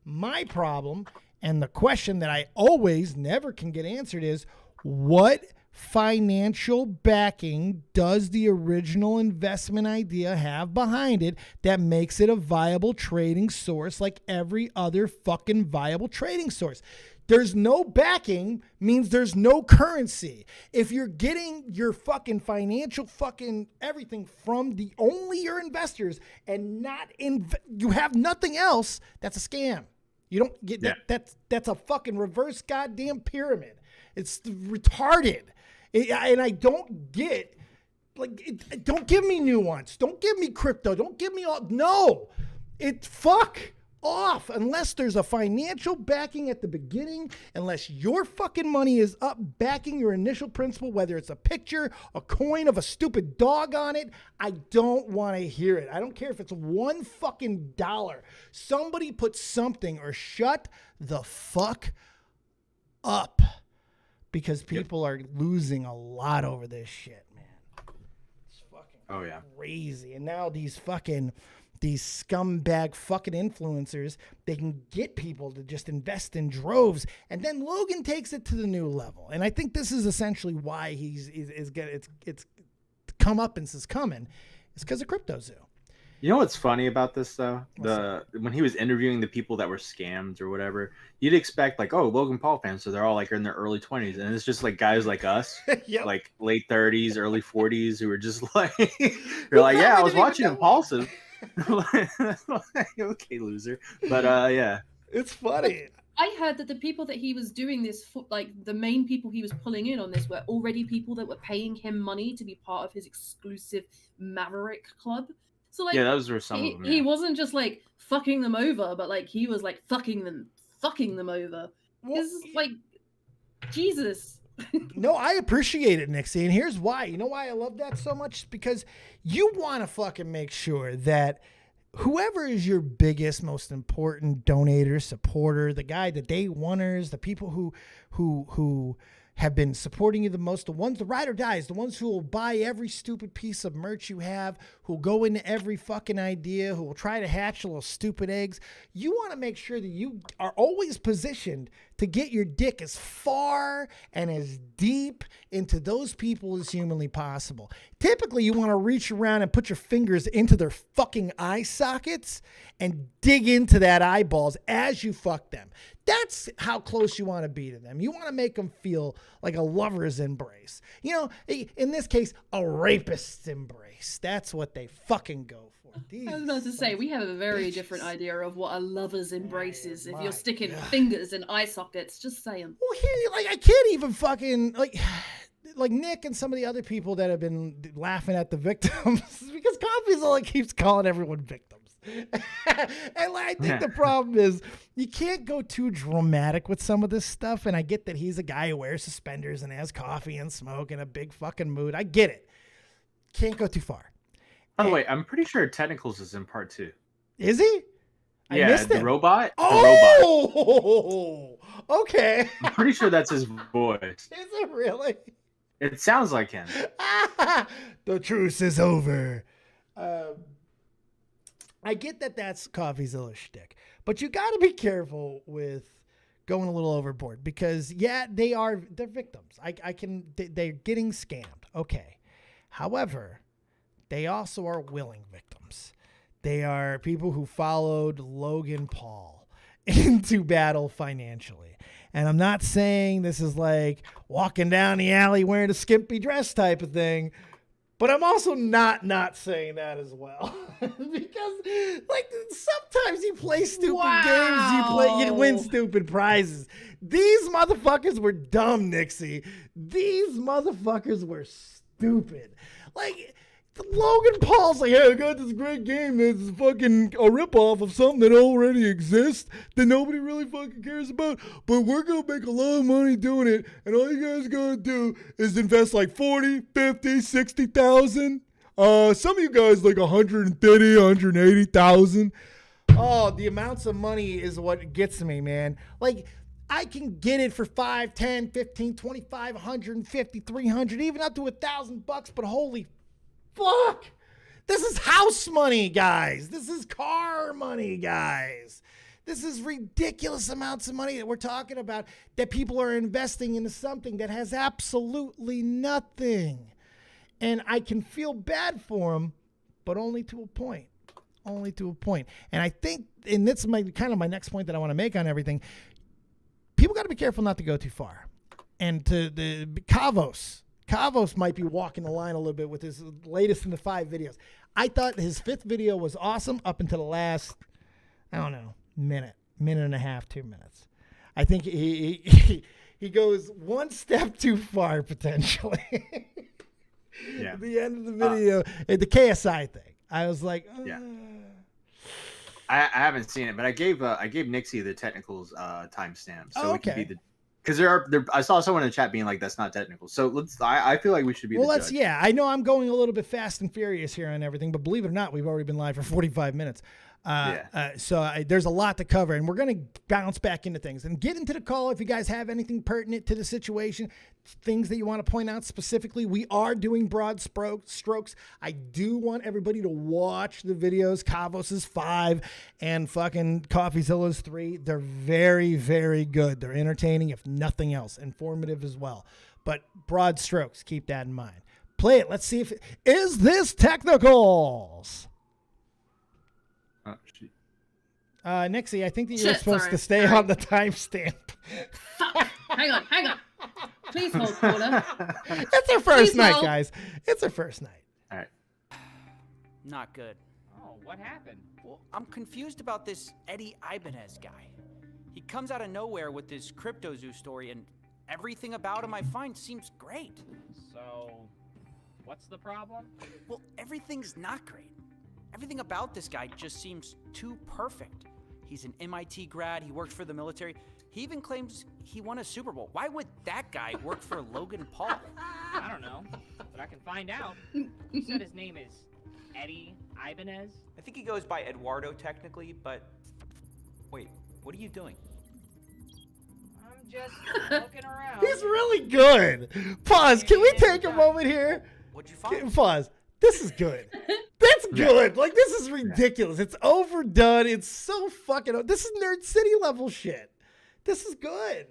My problem. And the question that I always never can get answered is, what financial backing does the original investment idea have behind it that makes it a viable trading source like every other fucking viable trading source? There's no backing means there's no currency. If you're getting your fucking financial fucking everything from only your investors and you have nothing else, that's a scam. You don't get that's a fucking reverse goddamn pyramid. It's retarded. And I don't get, don't give me nuance. Don't give me crypto. Don't give me all. No, fuck off unless there's a financial backing at the beginning, unless your fucking money is up backing your initial principal, whether it's a picture, a coin of a stupid dog on it. I don't want to hear it. I don't care if it's $1 fucking dollar. Somebody put something or shut the fuck up. because people are losing a lot over this shit, man. It's fucking crazy. And now these scumbag fucking influencers, they can get people to just invest in droves, and then Logan takes it to the new level. And I think this is essentially why he's it's come up and is coming. It's because of CryptoZoo. You know what's funny about this though? When he was interviewing the people that were scammed or whatever, you'd expect like, oh, Logan Paul fans, so they're all like in their early 20s, and it's just like guys like us, like late 30s, early 40s, who are just like, you're like, yeah, I was watching Impulsive. Okay, loser. But yeah, it's funny. I heard that the people that he was doing this for, like the main people he was pulling in on this, were already people that were paying him money to be part of his exclusive Maverick club. So like, those were some of them. He wasn't just like fucking them over, but like he was like fucking them over. It's like, Jesus. No, I appreciate it, Nixie, and here's why. You know why I love that so much? Because you want to fucking make sure that whoever is your biggest, most important donator, supporter, the guy, the day oneers, the people who have been supporting you the most, the ride or dies, the ones who will buy every stupid piece of merch you have, who'll go into every fucking idea, who will try to hatch little stupid eggs. You want to make sure that you are always positioned to get your dick as far and as deep into those people as humanly possible. Typically, you want to reach around and put your fingers into their fucking eye sockets and dig into that eyeballs as you fuck them. That's how close you want to be to them. You want to make them feel like a lover's embrace. You know, in this case, a rapist's embrace. That's what they fucking go for. I was about to say, we have a very different idea of what a lover's embrace is. If you're sticking fingers in eye sockets, just saying. Well, here, like, I can't even fucking, like Nick and some of the other people that have been laughing at the victims because Coffee's all keeps calling everyone victims. And I think the problem is you can't go too dramatic with some of this stuff. And I get that he's a guy who wears suspenders and has coffee and smoke and a big fucking mood. I get it. Can't go too far. By the way, I'm pretty sure Technicals is in part 2. Is he? I missed the robot. Oh, okay. I'm pretty sure that's his voice. Is it really? It sounds like him. The truce is over. I get that that's Coffee Zilla's shtick, but you got to be careful with going a little overboard because they're victims. They're getting scammed. Okay. However, they also are willing victims. They are people who followed Logan Paul into battle financially. And I'm not saying this is like walking down the alley wearing a skimpy dress type of thing, but I'm also not saying that as well. Because like sometimes you play stupid games, you win stupid prizes. These motherfuckers were dumb, Nixie. These motherfuckers were stupid. Like Logan Paul's like, hey, I got this great game that's fucking a ripoff of something that already exists that nobody really fucking cares about, but we're going to make a lot of money doing it, and all you guys got to do is invest like 40, 50, 60,000. Some of you guys like 150, 180,000. Oh, the amounts of money is what gets me, man. Like, I can get it for 5, 10, 15, 25, 150, 300, even up to $1,000, but holy fuck. This is house money, guys. This is car money, guys. This is ridiculous amounts of money that we're talking about that people are investing into something that has absolutely nothing. And I can feel bad for them, but only to a point. Only to a point. And I think, and that's my next point that I want to make on everything. People got to be careful not to go too far. And to the Kavos might be walking the line a little bit with his latest in the 5 videos. I thought his 5th video was awesome up until the last, I don't know, minute and a half, 2 minutes. I think he goes one step too far potentially. Yeah. At the end of the video, the KSI thing, I was like, yeah. I haven't seen it, but I gave Nixie the Technicals timestamp, so it could be the. Because I saw someone in the chat being like, "That's not technical." So I feel like we should be. Well, let's. Yeah, I know I'm going a little bit fast and furious here on everything, but believe it or not, we've already been live for 45 minutes. There's a lot to cover, and we're going to bounce back into things and get into the call. If you guys have anything pertinent to the situation, things that you want to point out specifically, we are doing broad strokes. I do want everybody to watch the videos. Kavos is 5 and fucking CoffeeZilla's 3. They're very, very good. They're entertaining, if nothing else, informative as well. But broad strokes, keep that in mind. Play it. Let's see if is this technicals. Oh, shit. Nixie, I think that you're supposed to stay on the timestamp. Fuck. Hang on. Please hold, caller. It's our first night, guys. It's our first night. All right. Not good. Oh, what happened? Well, I'm confused about this Eddie Ibanez guy. He comes out of nowhere with this CryptoZoo story, and everything about him I find seems great. So, what's the problem? Well, everything's not great. Everything about this guy just seems too perfect. He's an MIT grad, he works for the military. He even claims he won a Super Bowl. Why would that guy work for Logan Paul? I don't know, but I can find out. You said his name is Eddie Ibanez? I think he goes by Eduardo technically, but wait, what are you doing? I'm just looking around. He's really good. Pause. Can we take a moment here? What'd you find? Pause. This is good. That's good. Like, this is ridiculous. It's overdone. It's so fucking... This is Nerd City level shit. This is good.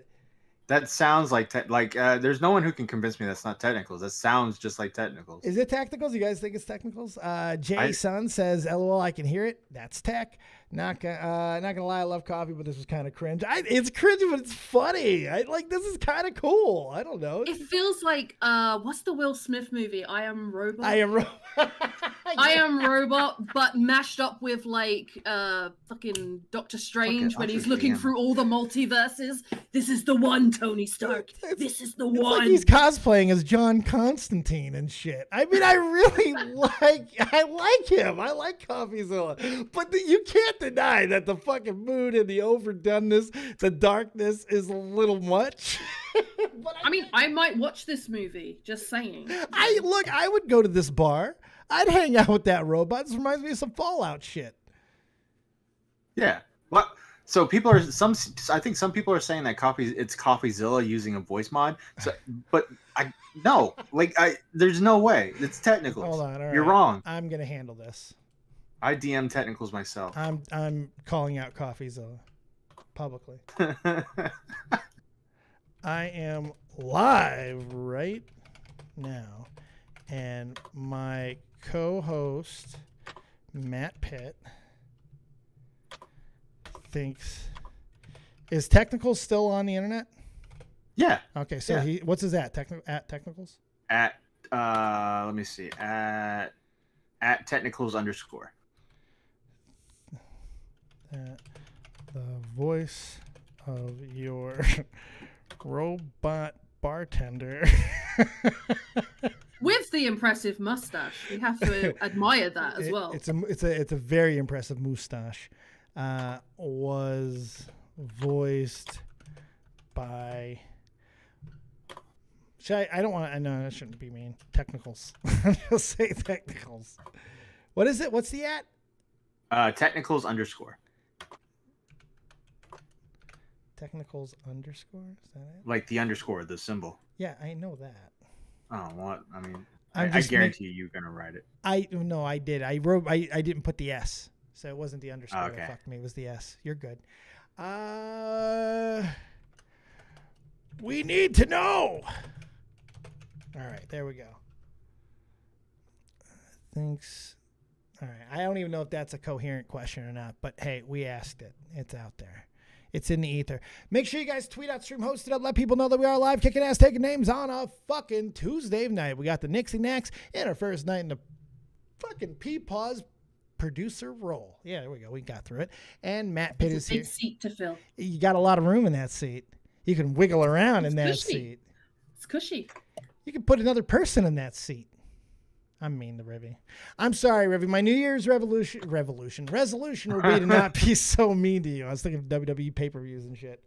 That sounds like there's no one who can convince me that's not technicals. That sounds just like technicals. Is it technicals? You guys think it's technicals? Jay Sun says, "LOL, I can hear it." That's tech. Not gonna lie, I love coffee, but this was kind of cringe. It's cringe, but it's funny. This is kind of cool. I don't know. It feels like what's the Will Smith movie? I Am Robot. I Am Robot. I Am Robot, but mashed up with like fucking Doctor Strange when he's looking through all the multiverses. This is the one, Tony Stark. This is the one. Like he's cosplaying as John Constantine and shit. I mean, I really I like him. I like CoffeeZilla, but you can't deny that the fucking mood and the overdoneness, the darkness is a little much. But I mean, I might watch this movie. Just saying. I would go to this bar. I'd hang out with that robot. This reminds me of some Fallout shit. Yeah. Well, so I think some people are saying that it's CoffeeZilla using a voice mod. So, but there's no way. It's technicals. Hold on. You're wrong. I'm gonna handle this. I DM technicals myself. I'm calling out CoffeeZilla publicly. I am live right now, and my co-host MattPitt thinks is Technicals still on the internet? Yeah. Okay, so what's his at Technicals? At let me see. At Technicals _. The voice of your robot bartender. With the impressive mustache, we have to admire that as well. It's a very impressive mustache. Was voiced by. I don't want to. No, that shouldn't be mean. Technicals. I'll say Technicals. What is it? What's the at? Technicals _. Technicals _ is that it? Like the underscore, the symbol. Yeah, I know that. Oh, what? I mean, I guarantee you're gonna write it. I did. I didn't put the S, so it wasn't the underscore that fucked me. It was the S. You're good. We need to know. All right, there we go. Thanks. All right, I don't even know if that's a coherent question or not, but hey, we asked it. It's out there. It's in the ether. Make sure you guys tweet out, stream, host it up, let people know that we are live, kicking ass, taking names on a fucking Tuesday night. We got the Nixie Knacks in our first night in the fucking PeePaw Producer role. Yeah, there we go. We got through it. And MattPitt is here. Big seat to fill. You got a lot of room in that seat. You can wiggle around in that seat. It's cushy. You can put another person in that seat. I'm mean to Rivy. I'm sorry, Rivy. My New Year's resolution will be to not be so mean to you. I was thinking of WWE pay-per-views and shit.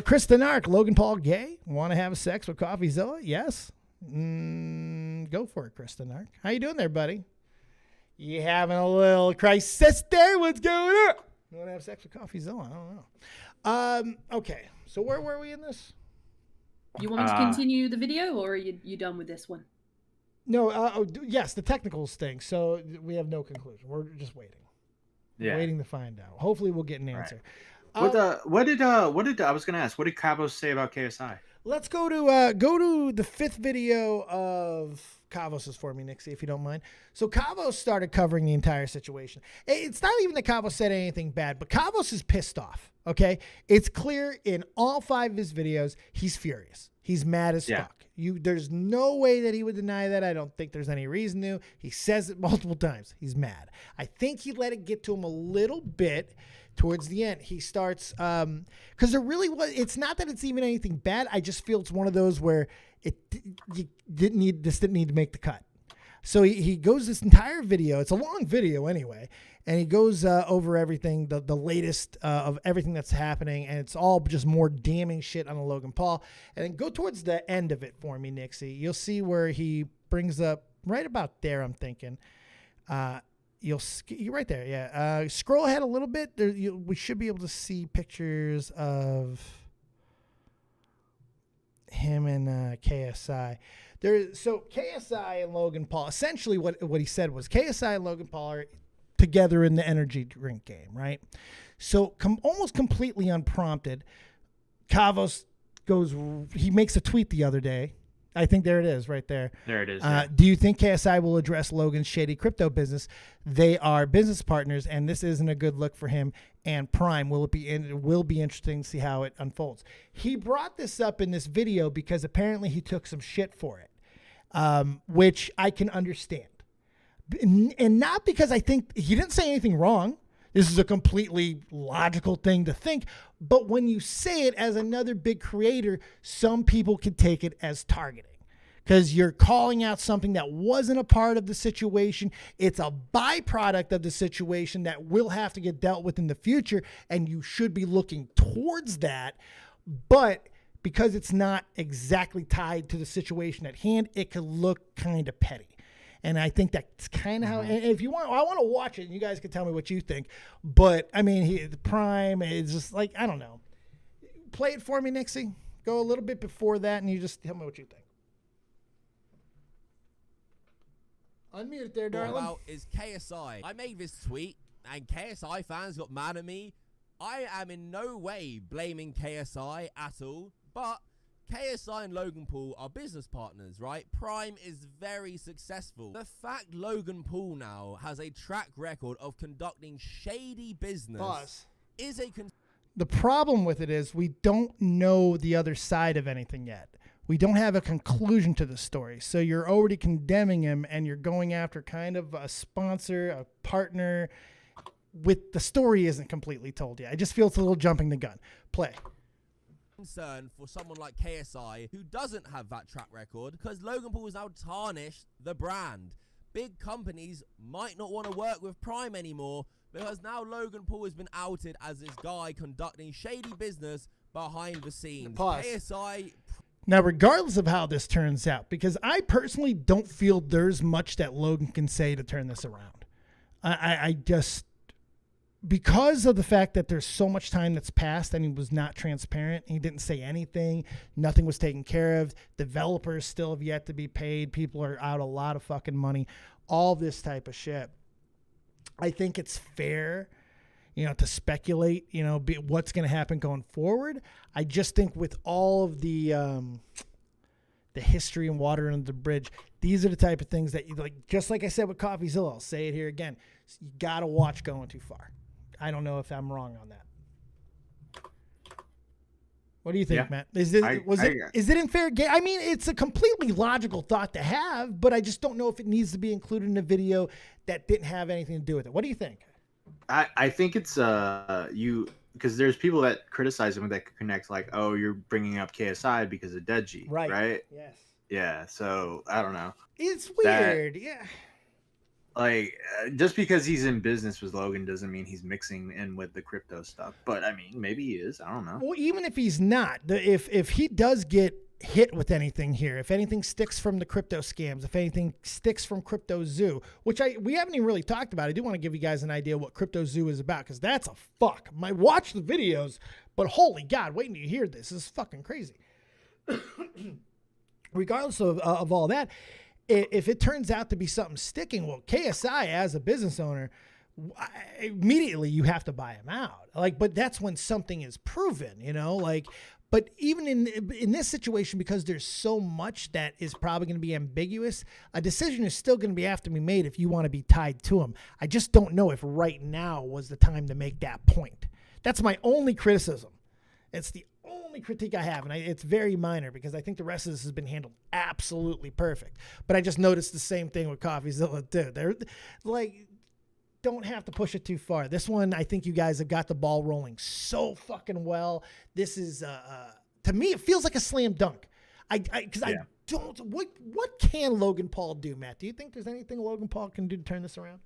Kristen Ark, Logan Paul gay? Want to have sex with CoffeeZilla? Yes. Go for it, Kristen Ark. How you doing there, buddy? You having a little crisis there? What's going on? You want to have sex with CoffeeZilla? I don't know. Okay, so where were we in this? You want me to continue the video, or are you done with this one? No, yes, the technicals thing. So we have no conclusion. We're just waiting. Yeah. Waiting to find out. Hopefully we'll get an answer. Right. What did I was gonna ask, what did Kavos say about KSI? Let's go to the 5th video of Kavos's for me, Nixie, if you don't mind. So Kavos started covering the entire situation. It's not even that Kavos said anything bad, but Kavos is pissed off, okay? It's clear in all 5 of his videos, he's furious. He's mad as fuck. There's no way that he would deny that. I don't think there's any reason to. He says it multiple times. He's mad. I think he let it get to him a little bit towards the end. He starts, because there really was, it's not that it's even anything bad. I just feel it's one of those where this didn't need to make the cut. So he goes this entire video. It's a long video anyway. And he goes over everything, the latest of everything that's happening. And it's all just more damning shit on Logan Paul. And then go towards the end of it for me, Nixie. You'll see where he brings up right about there, I'm thinking. You're right there, yeah. Scroll ahead a little bit. We should be able to see pictures of him and KSI. So KSI and Logan Paul, essentially what he said was KSI and Logan Paul are together in the energy drink game, right? So almost completely unprompted, Kavos he makes a tweet the other day. I think there it is right there. There it is. Do you think KSI will address Logan's shady crypto business? They are business partners, and this isn't a good look for him and Prime. It will be interesting to see how it unfolds. He brought this up in this video because apparently he took some shit for it, which I can understand. And not because I think he didn't say anything wrong. This is a completely logical thing to think. But when you say it as another big creator, some people could take it as targeting because you're calling out something that wasn't a part of the situation. It's a byproduct of the situation that will have to get dealt with in the future. And you should be looking towards that. But because it's not exactly tied to the situation at hand, it could look kind of petty. And I think that's kind of how, and if you want, I want to watch it and you guys can tell me what you think. But I mean, the Prime is just like, I don't know. Play it for me, Nixie. Go a little bit before that and you just tell me what you think. Unmute it there, darling. About is KSI. I made this tweet and KSI fans got mad at me. I am in no way blaming KSI at all, but KSI and Logan Paul are business partners, right? Prime is very successful. The fact Logan Paul now has a track record of conducting shady business is the problem with it is we don't know the other side of anything yet. We don't have a conclusion to the story. So you're already condemning him and you're going after kind of a sponsor, a partner with the story isn't completely told yet. I just feel it's a little jumping the gun. Play. Concern for someone like KSI who doesn't have that track record because Logan Paul has now tarnished the brand. Big companies might not want to work with Prime anymore because now Logan Paul has been outed as this guy conducting shady business behind the scenes. KSI. Now, regardless of how this turns out, because I personally don't feel there's much that Logan can say to turn this around. I just, because of the fact that there's so much time that's passed and he was not transparent, he didn't say anything, nothing was taken care of, developers still have yet to be paid, people are out a lot of fucking money, all this type of shit. I think it's fair, to speculate, what's going to happen going forward. I just think with all of the history and water under the bridge, these are the type of things that you like, just like I said with CoffeeZilla, I'll say it here again. You got to watch going too far. I don't know if I'm wrong on that. What do you think, Matt? Is it in fair game? I mean, it's a completely logical thought to have, but I just don't know if it needs to be included in a video that didn't have anything to do with it. What do you think? I think it's because there's people that criticize him that could connect like, oh, you're bringing up KSI because of Deji, right? Yes. Yeah. So I don't know. It's weird. Yeah. Like, just because he's in business with Logan doesn't mean he's mixing in with the crypto stuff. But I mean, maybe he is. I don't know. Well, even if he's not, if he does get hit with anything here, if anything sticks from the crypto scams, if anything sticks from Crypto Zoo, which we haven't even really talked about. I do want to give you guys an idea what Crypto Zoo is about, because that's a fuck. I watch the videos, but holy God, wait until you hear this. This is fucking crazy. Regardless of all that, if it turns out to be something sticking, well, KSI as a business owner, immediately you have to buy him out. Like, but that's when something is proven, you know, like. But even in this situation, because there's so much that is probably going to be ambiguous, a decision is still going to have to be made if you want to be tied to him. I just don't know if right now was the time to make that point. That's my only criticism. It's the only critique I have, and it's very minor because I think the rest of this has been handled absolutely perfect. But I just noticed the same thing with CoffeeZilla too. They're like, don't have to push it too far. This one, I think you guys have got the ball rolling so fucking well. This is, to me, it feels like a slam dunk. I don't. What can Logan Paul do, Matt? Do you think there's anything Logan Paul can do to turn this around?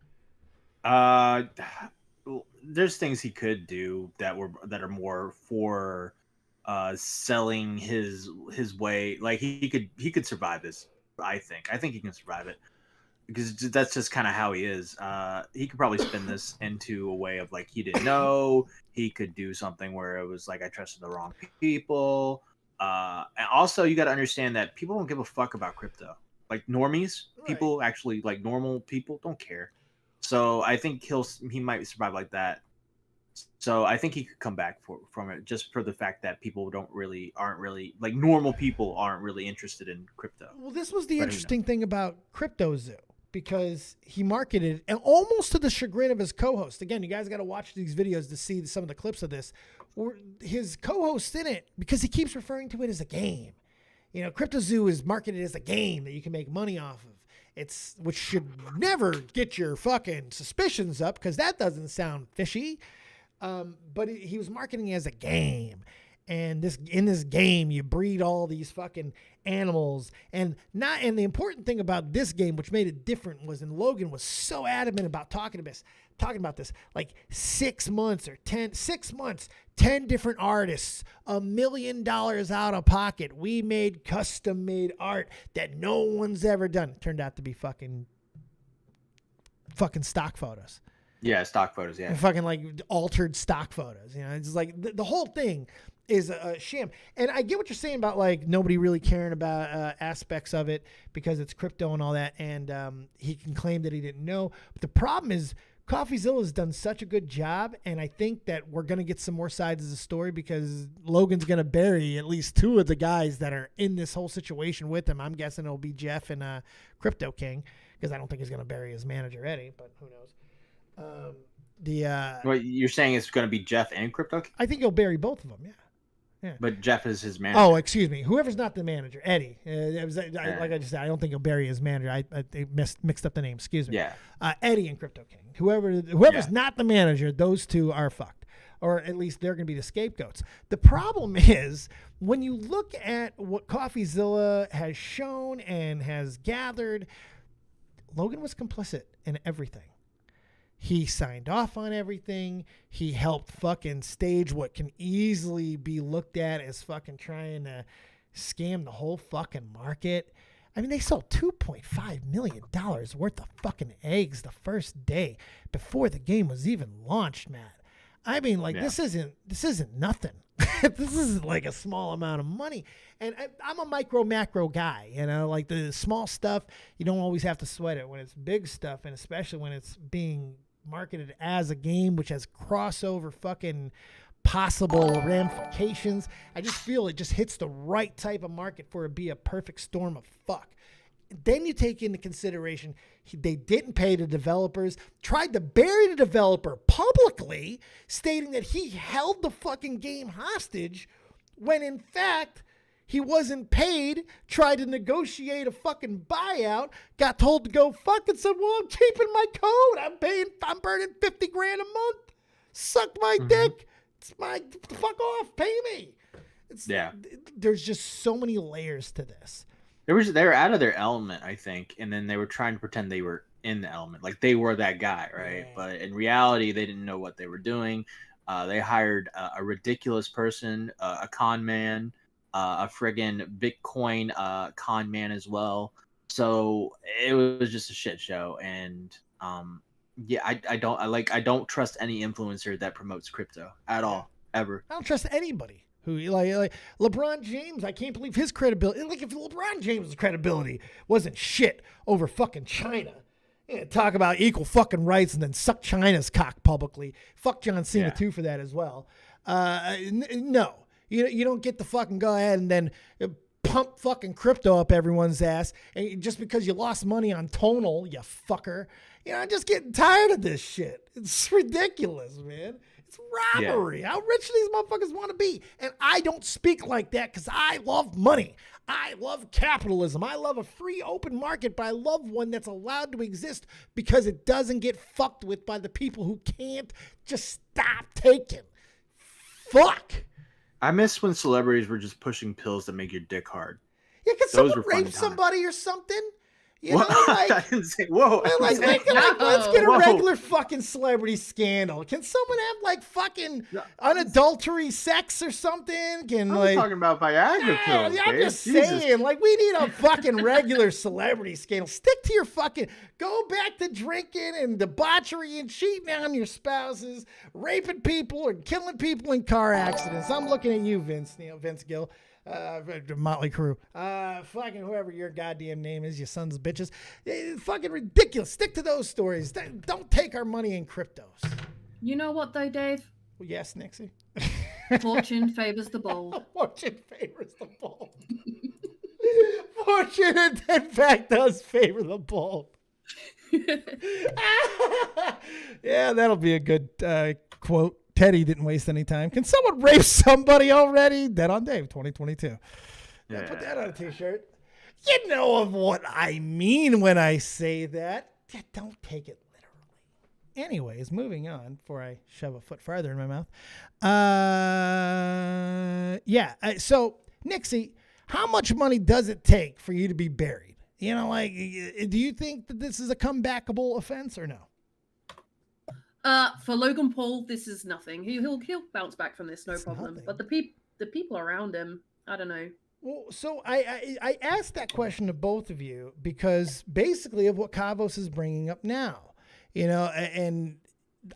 There's things he could do that are more for selling his way. Like he could survive this. I think he can survive it. Because that's just kind of how he is. He could probably spin this into a way of like he didn't know. He could do something where it was like I trusted the wrong people. And also, you got to understand that people don't give a fuck about crypto. Like normies, right. People actually like normal people don't care. So I think he might survive like that. So I think he could come back from it just for the fact that people aren't really like normal people aren't really interested in crypto. Well, this was the interesting thing about Crypto Zoo. Because he marketed, and almost to the chagrin of his co-host. Again, you guys got to watch these videos to see some of the clips of this. His co-host in it, because he keeps referring to it as a game. You know, Crypto Zoo is marketed as a game that you can make money off of. Which should never get your fucking suspicions up, because that doesn't sound fishy. But he was marketing it as a game. And in this game, you breed all these fucking animals. And the important thing about this game, which made it different, was Logan was so adamant about talking about this, like 6 months, 10 different artists, $1 million out of pocket. We made custom made art that no one's ever done. It turned out to be fucking stock photos. Yeah, stock photos. Yeah, and fucking like altered stock photos. You know, it's like the whole thing is a sham. And I get what you're saying about like nobody really caring about aspects of it because it's crypto and all that. And he can claim that he didn't know. But the problem is CoffeeZilla has done such a good job. And I think that we're going to get some more sides of the story because Logan's going to bury at least 2 of the guys that are in this whole situation with him. I'm guessing it'll be Jeff and Crypto King, because I don't think he's going to bury his manager, Eddie, but who knows? What you're saying is going to be Jeff and Crypto King? I think he'll bury both of them, yeah. Yeah. But Jeff is his manager. Oh, excuse me. Whoever's not the manager, Eddie. Like I just said, I don't think he'll bury his manager. I mixed up the name. Excuse me. Yeah. Eddie and Crypto King. Whoever's not the manager, those 2 are fucked, or at least they're going to be the scapegoats. The problem is when you look at what CoffeeZilla has shown and has gathered, Logan was complicit in everything. He signed off on everything. He helped fucking stage what can easily be looked at as fucking trying to scam the whole fucking market. I mean, they sold $2.5 million worth of fucking eggs the first day before the game was even launched, Matt. I mean, like, this isn't nothing. This isn't like a small amount of money. And I'm a macro guy, you know, like the small stuff, you don't always have to sweat it. When it's big stuff, and especially when it's being marketed as a game, which has crossover fucking possible ramifications, I just feel it just hits the right type of market for it to be a perfect storm of fuck. Then you take into consideration they didn't pay the developers, tried to bury the developer publicly, stating that he held the fucking game hostage when in fact he wasn't paid, tried to negotiate a fucking buyout, got told to go fuck and said, well, I'm keeping my code. I'm burning $50,000 a month. Suck my dick. It's my, fuck off, pay me. There's just so many layers to this. They were out of their element, I think, and then they were trying to pretend they were in the element, like they were that guy, right? Yeah. But in reality, they didn't know what they were doing. They hired a ridiculous person, a con man, a friggin' Bitcoin con man as well. So it was just a shit show. And yeah, I don't trust any influencer that promotes crypto at all, ever. I don't trust anybody who like LeBron James. I can't believe his credibility. Like if LeBron James' credibility wasn't shit over fucking China, talk about equal fucking rights and then suck China's cock publicly. Fuck John Cena too for that as well. No, you don't get to fucking go ahead and then pump fucking crypto up everyone's ass, and just because you lost money on Tonal, you fucker. I'm just getting tired of this shit. It's ridiculous, man. It's robbery. How rich do these motherfuckers want to be? And I don't speak like that because I love money. I love capitalism. I love a free open market, but I love one that's allowed to exist because it doesn't get fucked with by the people who can't just stop taking. Fuck. I miss when celebrities were just pushing pills that make your dick hard. Yeah, can someone rape somebody or something? I didn't say, whoa. Let's get a regular fucking celebrity scandal. Can someone have like fucking unadulterated sex or something? I'm talking about Viagra pills. Yeah, I'm just saying, like, we need a fucking regular celebrity scandal. Stick to your fucking, go back to drinking and debauchery and cheating on your spouses, raping people or killing people in car accidents. I'm looking at you, Vince Gill. Motley Crue, fucking whoever your goddamn name is, you sons of bitches. Fucking ridiculous. Stick to those stories. Don't take our money in cryptos. You know what though, Dave? Well, yes, Nixie. Fortune favors the bold. Fortune favors the bold. Fortune, in fact, does favor the bold. Yeah, that'll be a good quote. Teddy didn't waste any time. Can someone rape somebody already? Dead on Dave 2022. Yeah. Put that on a t-shirt. You know of what I mean when I say that. Yeah, don't take it literally. Anyways, moving on before I shove a foot farther in my mouth. So, Nixie, how much money does it take for you to be buried? Do you think that this is a comebackable offense or no? For Logan Paul, this is nothing. He'll bounce back from this, no problem. Nothing. But the people around him, I don't know. Well, so I asked that question to both of you because basically of what Kavos is bringing up now, and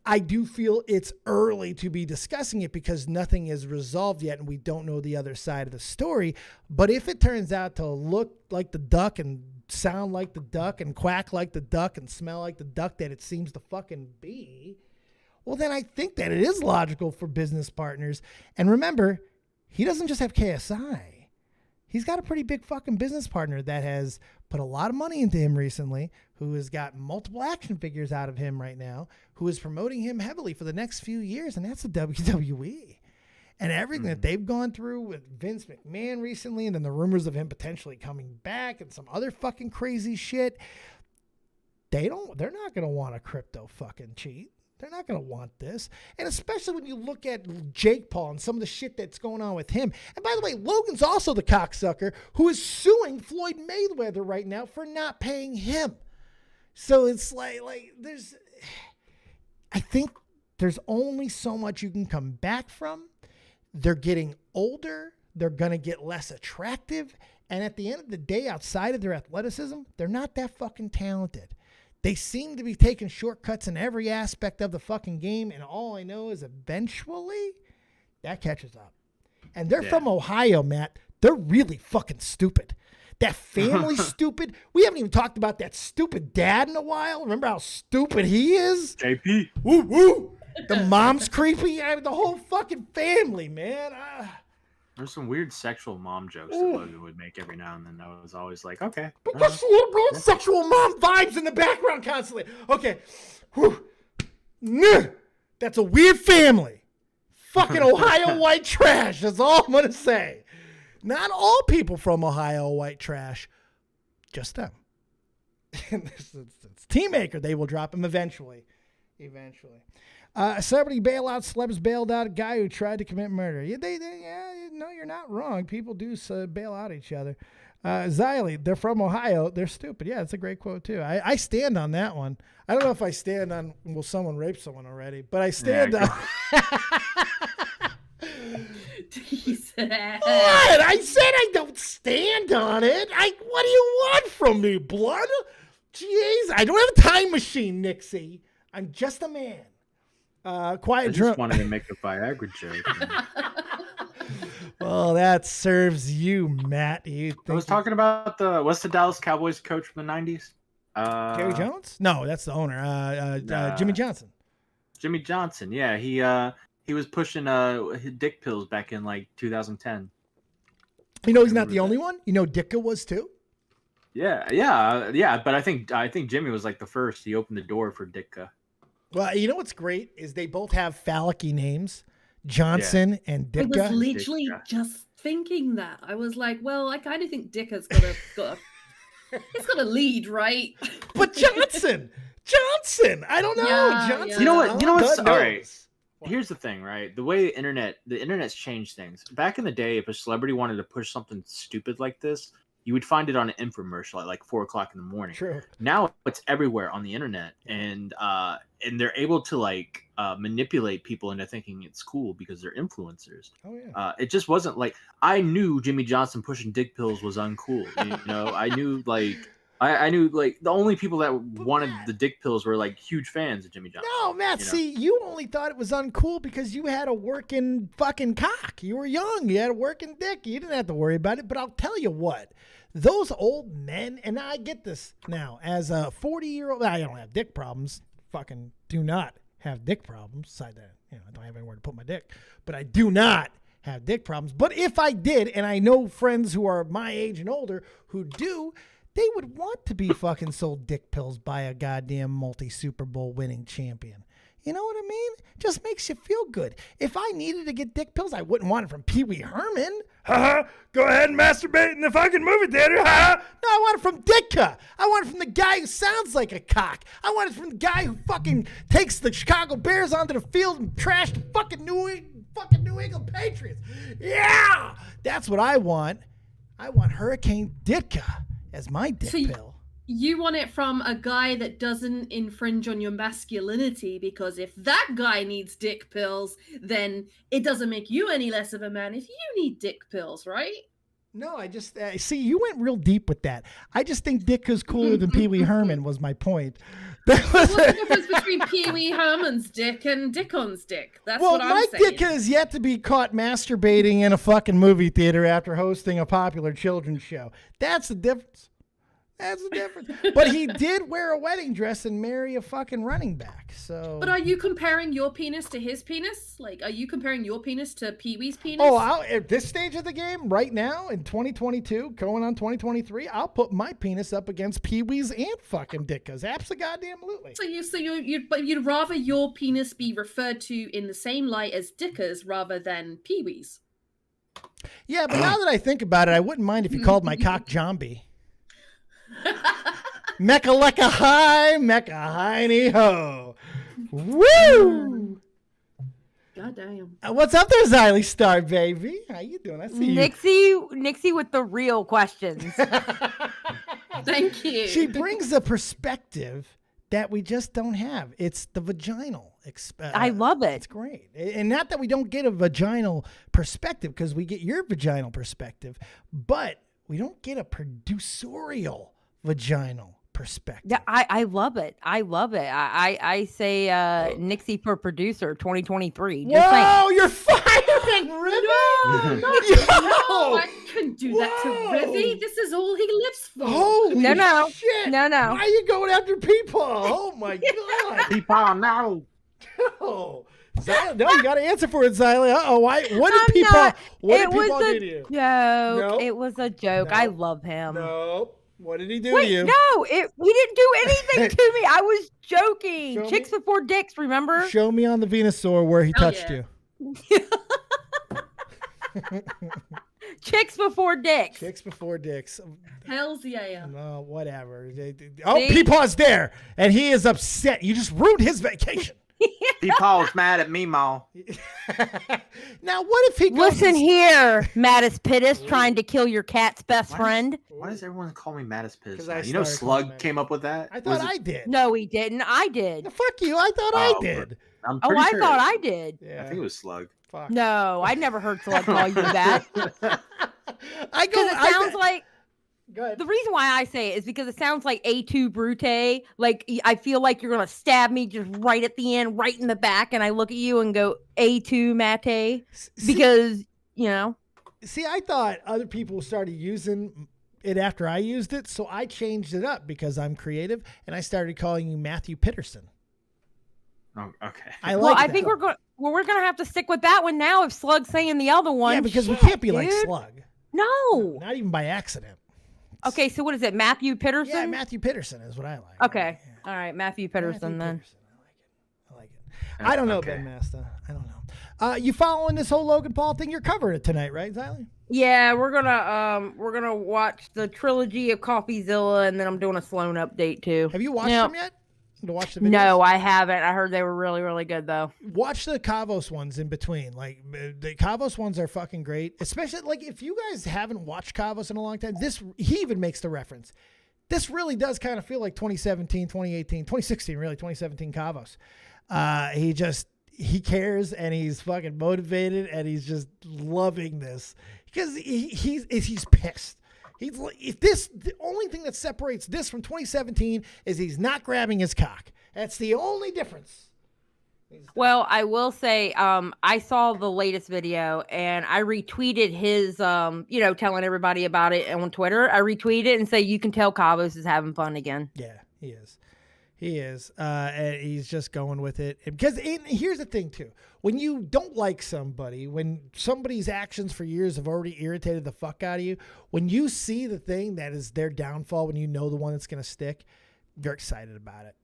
I do feel it's early to be discussing it because nothing is resolved yet and we don't know the other side of the story. But if it turns out to look like the duck and sound like the duck and quack like the duck and smell like the duck that it seems to fucking be, well, then I think that it is logical for business partners. And remember, he doesn't just have KSI. He's got a pretty big fucking business partner that has put a lot of money into him recently, who has got multiple action figures out of him right now, who is promoting him heavily for the next few years, and that's the WWE. And everything that they've gone through with Vince McMahon recently, and then the rumors of him potentially coming back and some other fucking crazy shit, they're not going to want a crypto fucking cheat. They're not going to want this. And especially when you look at Jake Paul and some of the shit that's going on with him. And by the way, Logan's also the cocksucker who is suing Floyd Mayweather right now for not paying him. So it's like I think there's only so much you can come back from. They're getting older. They're going to get less attractive. And at the end of the day, outside of their athleticism, they're not that fucking talented. They seem to be taking shortcuts in every aspect of the fucking game. And all I know is eventually that catches up. And they're from Ohio, Matt. They're really fucking stupid. That family's stupid. We haven't even talked about that stupid dad in a while. Remember how stupid he is? JP. Woo, woo. The mom's creepy. The whole fucking family, man. There's some weird sexual mom jokes that Logan would make every now and then. I was always like, okay. Because she had weird sexual mom vibes in the background constantly. Okay. Whew. That's a weird family. Fucking Ohio white trash. That's all I'm going to say. Not all people from Ohio are white trash. Just them. It's Team Maker. They will drop him eventually. Celebrity bailout. Celebs bailed out a guy who tried to commit murder. No, you're not wrong. People do bail out each other. Xylee, they're from Ohio. They're stupid. Yeah, it's a great quote, too. I stand on that one. I don't know if I stand on, will someone rape someone already, but I stand on. He said, What? I said I don't stand on it. What do you want from me, blood? Jeez, I don't have a time machine, Nixie. I'm just a man. Quiet I drunk. just wanted to make a Viagra joke. Well, that serves you, Matt. I was talking about what's the Dallas Cowboys coach from the 90s? Jerry Jones? No, that's the owner. Jimmy Johnson. Jimmy Johnson. Yeah, he was pushing dick pills back in like 2010. You know he's not the only one. You know Ditka was too. Yeah. But I think Jimmy was like the first. He opened the door for Ditka. Well, you know what's great is they both have phallic-y names, Johnson and I Ditka. was literally just thinking that. I was like, well, I kind of think Dicka's got a lead, right? But Johnson, I don't know. Yeah, Johnson. yeah. You know what? God All knows. right. Here's the thing, right? The way the internet's changed things. Back in the day, if a celebrity wanted to push something stupid like this, you would find it on an infomercial at like 4:00 in the morning. True. Now it's everywhere on the internet, and they're able to like manipulate people into thinking it's cool because they're influencers. Oh yeah. It just wasn't like I knew Jimmy Johnson pushing dick pills was uncool. You know, I knew like. I knew like the only people that wanted the dick pills were like huge fans of Jimmy Johnson. No, Matt, you know? see, you only thought it was uncool because you had a working fucking cock. You were young. You had a working dick. You didn't have to worry about it. But I'll tell you what, those old men, and I get this now, as a 40-year-old, I don't have dick problems. Fucking do not have dick problems. Aside that, I don't have anywhere to put my dick. But I do not have dick problems. But if I did, and I know friends who are my age and older who do, they would want to be fucking sold dick pills by a goddamn multi-Super Bowl winning champion. You know what I mean? Just makes you feel good. If I needed to get dick pills, I wouldn't want it from Pee Wee Herman. Go ahead and masturbate in the fucking movie theater. No, I want it from Ditka. I want it from the guy who sounds like a cock. I want it from the guy who fucking takes the Chicago Bears onto the field and trash the fucking New England Patriots. Yeah! That's what I want. I want Hurricane Ditka as my dick pill. You want it from a guy that doesn't infringe on your masculinity, because if that guy needs dick pills, then it doesn't make you any less of a man if you need dick pills, right? No, I just see you went real deep with that. I just think Ditka's cooler than Pee Wee Herman was my point. What's the difference between Pee Wee Herman's dick and Dickon's dick? That's what I'm saying. Mike Ditka is yet to be caught masturbating in a fucking movie theater after hosting a popular children's show. That's the difference. That's the difference. But he did wear a wedding dress and marry a fucking running back. So. But are you comparing your penis to his penis? Like, are you comparing your penis to Pee Wee's penis? Oh, at this stage of the game, right now in 2022, going on 2023, I'll put my penis up against Pee Wee's and fucking Ditka's. Absolutely. So you'd rather your penis be referred to in the same light as Dicka's rather than Pee Wee's? Yeah, but now that I think about it, I wouldn't mind if you called my cock Jambi. Mecca lecca hi, Mecca hiney ho. Woo! Goddamn. What's up there, Xylee Star baby? How you doing? I see you. Nixie with the real questions. Thank you. She brings a perspective that we just don't have. It's the vaginal. I love it. It's great. And not that we don't get a vaginal perspective, because we get your vaginal perspective, but we don't get a producerial vaginal perspective. Yeah, I love it. I love it. I say Nixie for producer 2023. Just Whoa, you're firing, Ribby! No, I couldn't do that to Ribby. This is all he lives for. Holy No. shit! No. Why are you going after PeePaw? Oh my god! PeePaw, no. No. Xylee, no, you got to answer for it, Xylee. Uh-oh, why? What did PeePaw do to you? Joke. No. It was a joke. No. I love him. No. What did he do Wait, to you? no, he didn't do anything to me. I was joking. Show Chicks me. before dicks, remember? Show me on the Venusaur where he touched yeah. you. Chicks before dicks. Chicks before dicks. Hell's yeah. No, whatever. Oh, PeePaw's there, and he is upset. You just ruined his vacation. PeePaw's mad at me, Ma. Now, what if he goes... Listen here, MattPitt trying to kill your cat's best friend. Why does everyone call me MattPitt? 'Cause I You know started Slug calling came up with that? I thought I did. No, he didn't. I did. Fuck you. I thought I Oh, did. I'm Oh, pretty I sure. thought I did. Yeah. I think it was Slug. Fuck. No, I never heard Slug call you that. I go. It sounds like. Go ahead. The reason why I say it is because it sounds like A2 Brute. Like I feel like you're gonna stab me just right at the end, right in the back, and I look at you and go A2 Mate because you know. See, I thought other people started using it after I used it, so I changed it up because I'm creative, and I started calling you Matthew Pitterson. Oh, okay. I think we're going. Well, we're gonna have to stick with that one now. If Slug's saying the other one, Yeah, because we Shit, can't be like dude. Slug. No. Not even by accident. Okay, so what is it, Matthew Pitterson? Yeah, Matthew Pitterson is what I like. Okay, all right, Matthew Pitterson then. I like it. I don't know, Ben Master. I don't know. You following this whole Logan Paul thing? You're covering it tonight, right, Xylee? Yeah, we're gonna watch the trilogy of CoffeeZilla, and then I'm doing a Sloan update too. Have you watched them yet? To watch the videos? No, I haven't. I heard they were really, really good though. Watch the Kavos ones in between. Like the Kavos ones are fucking great. Especially like if you guys haven't watched Kavos in a long time, he even makes the reference. This really does kind of feel like 2017, 2018, 2016, really 2017 Kavos. He cares and he's fucking motivated and he's just loving this because he's pissed. He's like, the only thing that separates this from 2017 is he's not grabbing his cock. That's the only difference. Well, I will say, I saw the latest video and I retweeted his, telling everybody about it on Twitter. I retweeted it and say, you can tell Kavos is having fun again. Yeah, he is. He is. And he's just going with it. Because here's the thing, too. When you don't like somebody, when somebody's actions for years have already irritated the fuck out of you, when you see the thing that is their downfall, when you know the one that's going to stick, you're excited about it.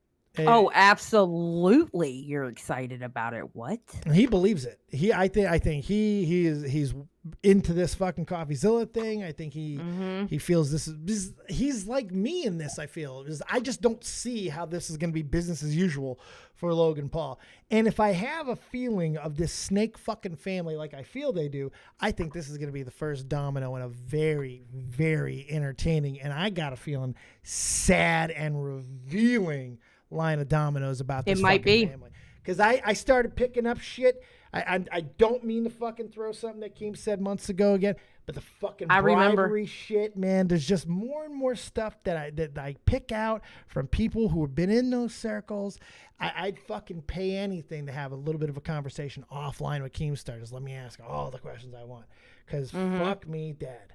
Oh, absolutely. You're excited about it. What? He believes it. I think he's into this fucking CoffeeZilla thing. I think he feels this is he's like me in this. I feel I just don't see how this is going to be business as usual for Logan Paul. And if I have a feeling of this snake fucking family like I feel they do, I think this is going to be the first domino in a very, very entertaining and I got a feeling sad and revealing line of dominoes about this family. Because I started picking up shit. I don't mean to fucking throw something that Keem said months ago again, but the fucking bribery shit, man, there's just more and more stuff that I pick out from people who have been in those circles. I'd fucking pay anything to have a little bit of a conversation offline with Keemstar. Just let me ask all the questions I want. Because fuck me dead.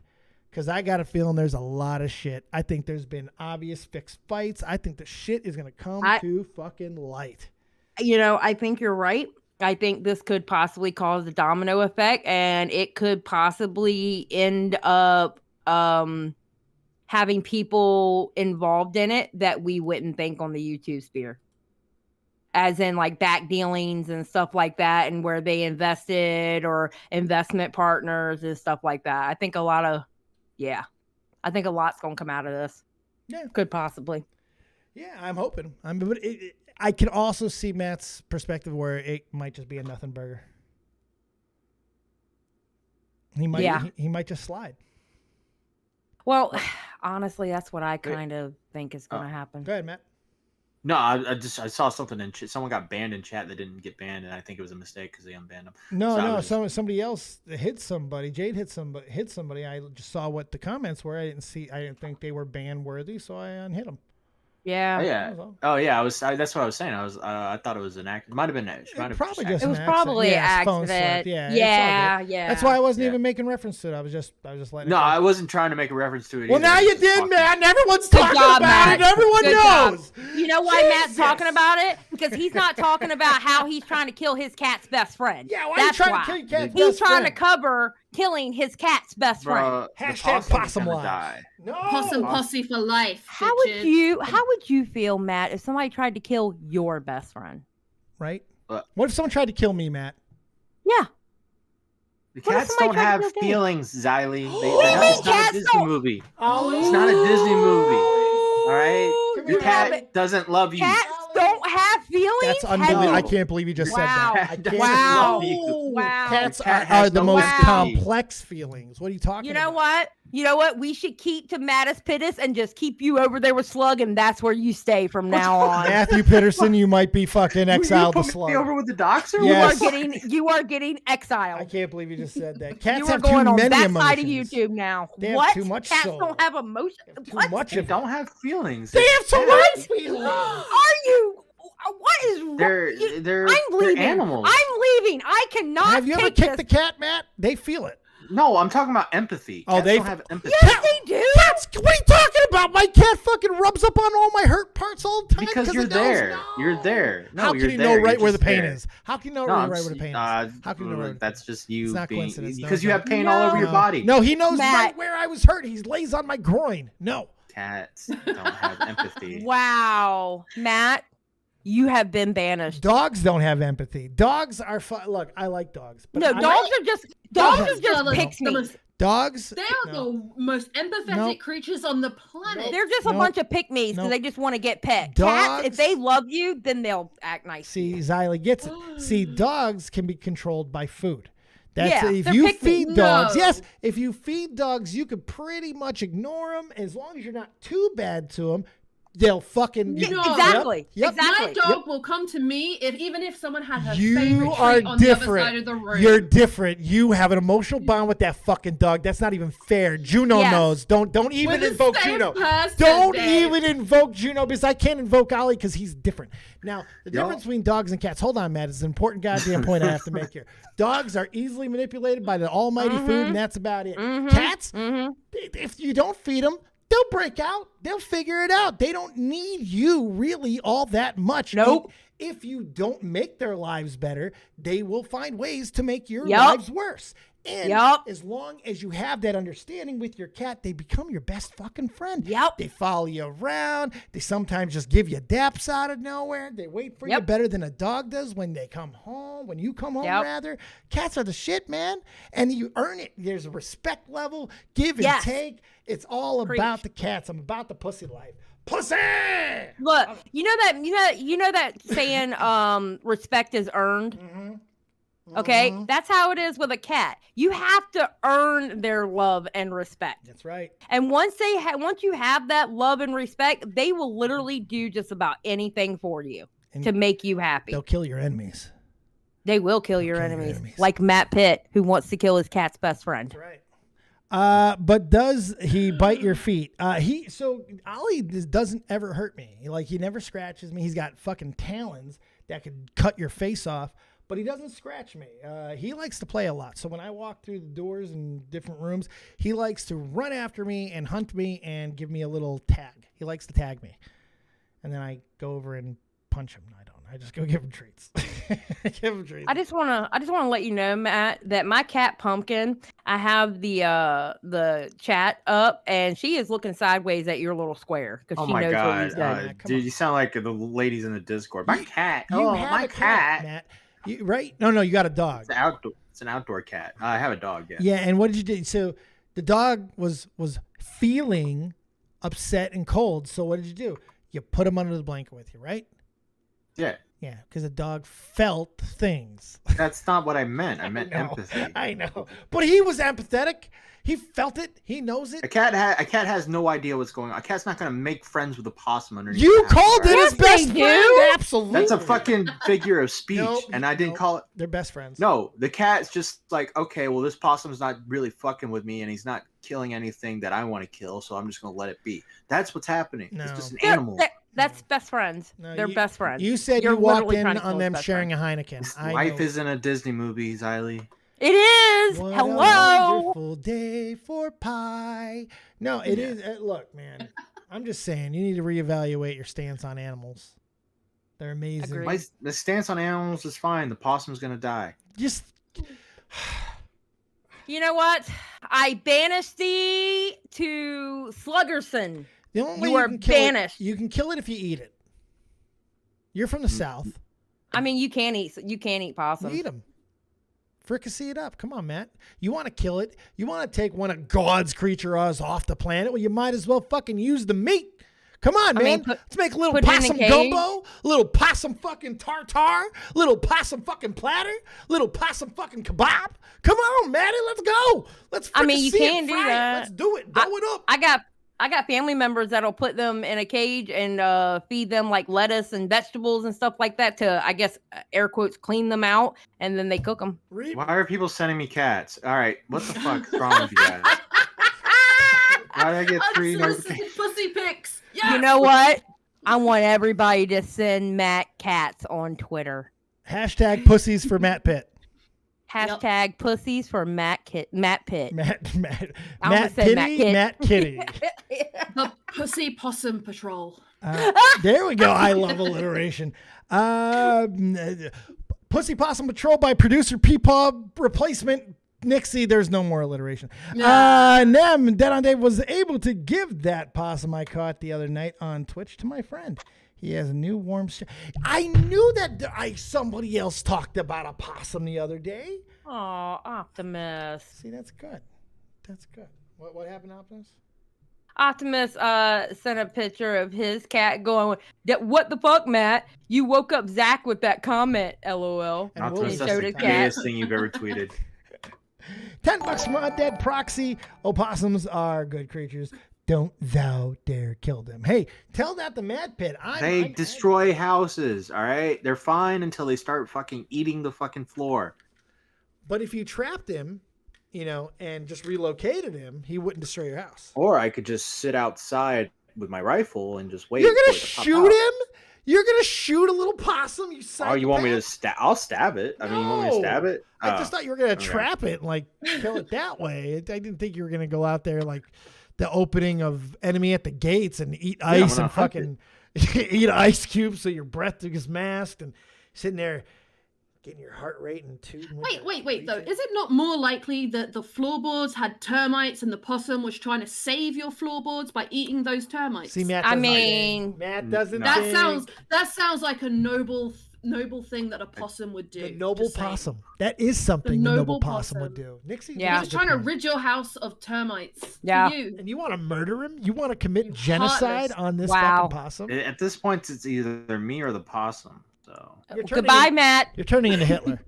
Because I got a feeling there's a lot of shit. I think there's been obvious fixed fights. I think the shit is going to come to fucking light. I think you're right. I think this could possibly cause a domino effect, and it could possibly end up having people involved in it that we wouldn't think on the YouTube sphere. As in like back dealings and stuff like that, and where they invested or investment partners and stuff like that. I think a lot's going to come out of this. Yeah. Could possibly. Yeah, I'm hoping. I can also see Matt's perspective where it might just be a nothing burger. He might just slide. Well, honestly, that's what I kind of think is going to happen. Go ahead, Matt. No, I saw something in someone got banned in chat that didn't get banned, and I think it was a mistake because they unbanned them. No, somebody else hit somebody. Jade hit somebody. I just saw what the comments were. I didn't think they were ban worthy, so I unhit them. Yeah. Oh yeah. That's what I was saying. I thought it was an accident. It might have been. It was probably an accident. Yeah. That's why I wasn't even making reference to it. I was just letting. No, I wasn't trying to make a reference to it. Well, now you did, man. Everyone's Good talking job, about Matt. it. Everyone Good knows. job. You know why Matt's talking about it? Because he's not talking about how he's trying to kill his cat's best friend. Yeah, why are you trying to kill your cat's best friend? He's trying to cover killing his cat's best friend. Hashtag possum life. No. Possum posse for life. How would you feel, Matt, if somebody tried to kill your best friend? Right? What if someone tried to kill me, Matt? Yeah. The cats don't have feelings, Xylee. It's not a Disney movie. It's not a Disney movie. All right? Your cat doesn't love you. Cats don't have feelings? That's unbelievable. I can't believe you just said that. Wow. Cats are the most complex feelings. What are you talking about? You know what? You know what? We should keep to MattPitt and just keep you over there with Slug, and that's where you stay from now on. Matthew Pitterson, you might be fucking exiled to Slug. Me over with the doxer? Yes. You are getting exiled. I can't believe you just said that. Cats you are have going too on many that emotions. side of YouTube now. They have What? too much Cats soul. don't have emotion. Too What? much They of don't have feelings. They have so much feelings. Are you? What is wrong? They're I'm leaving. animals. I'm leaving. I cannot. Have you ever take kicked this. the cat, Matt? They feel it. No, I'm talking about empathy. Oh, Cats they don't have empathy. Yes, they do. Cats, what are you talking about? My cat fucking rubs up on all my hurt parts all the time. Because you're it knows. there. No. You're there. No, How can you're you there. know right You're where the just pain there. is? How can you know No, right where the pain is? How can you know where that's just you It's not being coincidence. No, because you no. have pain all over your body. No, he knows Matt. right where I was hurt. He lays on my groin. No. Cats don't have empathy. Wow, Matt, you have been banished. Dogs don't have empathy. Dogs are look, I like dogs. But No, I- dogs are just picks me. Dogs. They are the most empathetic creatures on the planet. They're just a bunch of pick me's because they just want to get pet. Cats, if they love you, then they'll act nice. See, Zilla gets it. See, dogs can be controlled by food. That's Yeah, if they're you pick me. feed dogs. No. Yes, if you feed dogs, you could pretty much ignore them as long as you're not too bad to them. They'll fucking No. Exactly. Yep. Exactly. My dog will come to me even if someone had her You favorite are treat on the other side different. of the room. You're different. You have an emotional bond with that fucking dog. That's not even fair. Juno Yes. knows. Don't even We're the invoke same Juno. person, Don't babe. even invoke Juno because I can't invoke Ollie because he's different. Now, the difference between dogs and cats. Hold on, Matt. It's an important goddamn point I have to make here. Dogs are easily manipulated by the almighty food, and that's about it. Cats, if you don't feed them, they'll break out. They'll figure it out. They don't need you really all that much. Nope. And if you don't make their lives better, they will find ways to make your Yep. lives worse. And Yep. as long as you have that understanding with your cat, they become your best fucking friend. Yep. They follow you around. They sometimes just give you daps out of nowhere. They wait for you Yep. better than a dog does when they come home, when you come home, Yep. rather. Cats are the shit, man. And you earn it. There's a respect level, give and Yes. take. It's all about the cats. I'm about the pussy life. Pussy! Look, you know that saying, respect is earned. Okay, that's how it is with a cat. You have to earn their love and respect. That's right. And once you have that love and respect, they will literally do just about anything for you to make you happy. They'll kill your enemies. They will kill your enemies, like MattPitt, who wants to kill his cat's best friend. That's right. But does he bite your feet? So Ollie doesn't ever hurt me. He never scratches me. He's got fucking talons that could cut your face off, but he doesn't scratch me. He likes to play a lot. So when I walk through the doors in different rooms, he likes to run after me and hunt me and give me a little tag. He likes to tag me. And then I go over and punch him. I don't. I just go give him treats. Give him treats. I just wanna let you know, Matt, that my cat Pumpkin, I have the chat up, and she is looking sideways at your little square because Oh she my knows what he's god, done. dude! You sound like the ladies in the Discord. My cat. You Oh, have my a cat, Matt. Right? No, you got a dog. It's an outdoor cat. I have a dog. Yeah. Yeah, and what did you do? So the dog was feeling upset and cold. So what did you do? You put him under the blanket with you, right? Yeah. Yeah, because the dog felt things. That's not what I meant. I meant empathy. I know, but he was empathetic. He felt it. He knows it. A cat has no idea what's going on. A cat's not gonna make friends with a possum underneath. You the house, called it right? his best friend. Absolutely. That's a fucking figure of speech, Nope, and I didn't call it. They're best friends. No, the cat's just like, okay, well, this possum's not really fucking with me, and he's not killing anything that I want to kill, so I'm just gonna let it be. That's what's happening. No. It's just an animal. That's best friends. No, They're best friends. You said You're you walked literally in trying to kill on his them best sharing friend. a Heineken. Life isn't a Disney movie, Ziley. It is. What Hello. a wonderful day for pie. No, it is. Look, man, I'm just saying you need to reevaluate your stance on animals. They're amazing. The stance on animals is fine. The possum's gonna die. Just. You know what? I banish thee to Sluggerson. The only way You are can kill it- banished. you can kill it if you eat it. You're from the South. I mean, you can't eat possums. Eat them. Fricassee it up. Come on, Matt. You want to kill it? You want to take one of God's creatures off the planet? Well, you might as well fucking use the meat. Come on, man. mean, Let's make a little put it in a possum cage. gumbo, a little possum fucking tartar, little possum fucking platter, little possum fucking kebab. Come on, Maddie, let's go. Let's I mean, frickin' you see it can do fry it. that. Let's do it. Blow it up. I got family members that'll put them in a cage and feed them like lettuce and vegetables and stuff like that to, I guess, air quotes, clean them out, and then they cook them. Why are people sending me cats? All right, what the fuck is wrong with you guys? How did I get 3 notifications? Pussy pics. Yes! You know what? I want everybody to send Matt cats on Twitter. Hashtag pussies for MattPitt. Hashtag pussies for MattPitt. Matt almost said Kitty, Matt Kitty. The Pussy Possum Patrol. There we go. I love alliteration. Pussy Possum Patrol by producer PeePaw replacement Nixie. There's no more alliteration. Nem, Dead on Dave was able to give that possum I caught the other night on Twitch to my friend. He has a new warm. I knew that somebody else talked about a possum the other day. Oh, Optimus. See, that's good. That's good. What happened, Optimus? Optimus sent a picture of his cat going, "What the fuck, Matt? You woke up Zach with that comment, LOL." Optimus, that's showed the his cat. gayest thing you've ever tweeted. $10 from Undead Proxy. Opossums are good creatures. Don't thou dare kill them. Hey, tell that to MattPitt. They destroy houses, all right? They're fine until they start fucking eating the fucking floor. But if you trapped him, and just relocated him, he wouldn't destroy your house. Or I could just sit outside with my rifle and just wait. You're going for to it to pop shoot out. him? You're going to shoot a little possum, you psychopath? Oh, you want me to stab? I'll stab it. I mean, you want me to stab it? I just thought you were going to okay. trap it and, kill it that way. I didn't think you were going to go out there like the opening of Enemy at the Gates and eat ice and fucking eat ice cubes so your breath is masked and sitting there getting your heart rate and tooting. Wait, though. Is it not more likely that the floorboards had termites and the possum was trying to save your floorboards by eating those termites? See, Matt Matt doesn't That sounds like a noble thing that a possum would do. The noble possum. That is something the noble possum would do. Nixie, yeah. He's trying to rid your house of termites. Yeah. For you. And you want to murder him? You want to commit genocide on this Wow. fucking possum? At this point, it's either me or the possum. So Goodbye, Matt. You're turning into Hitler.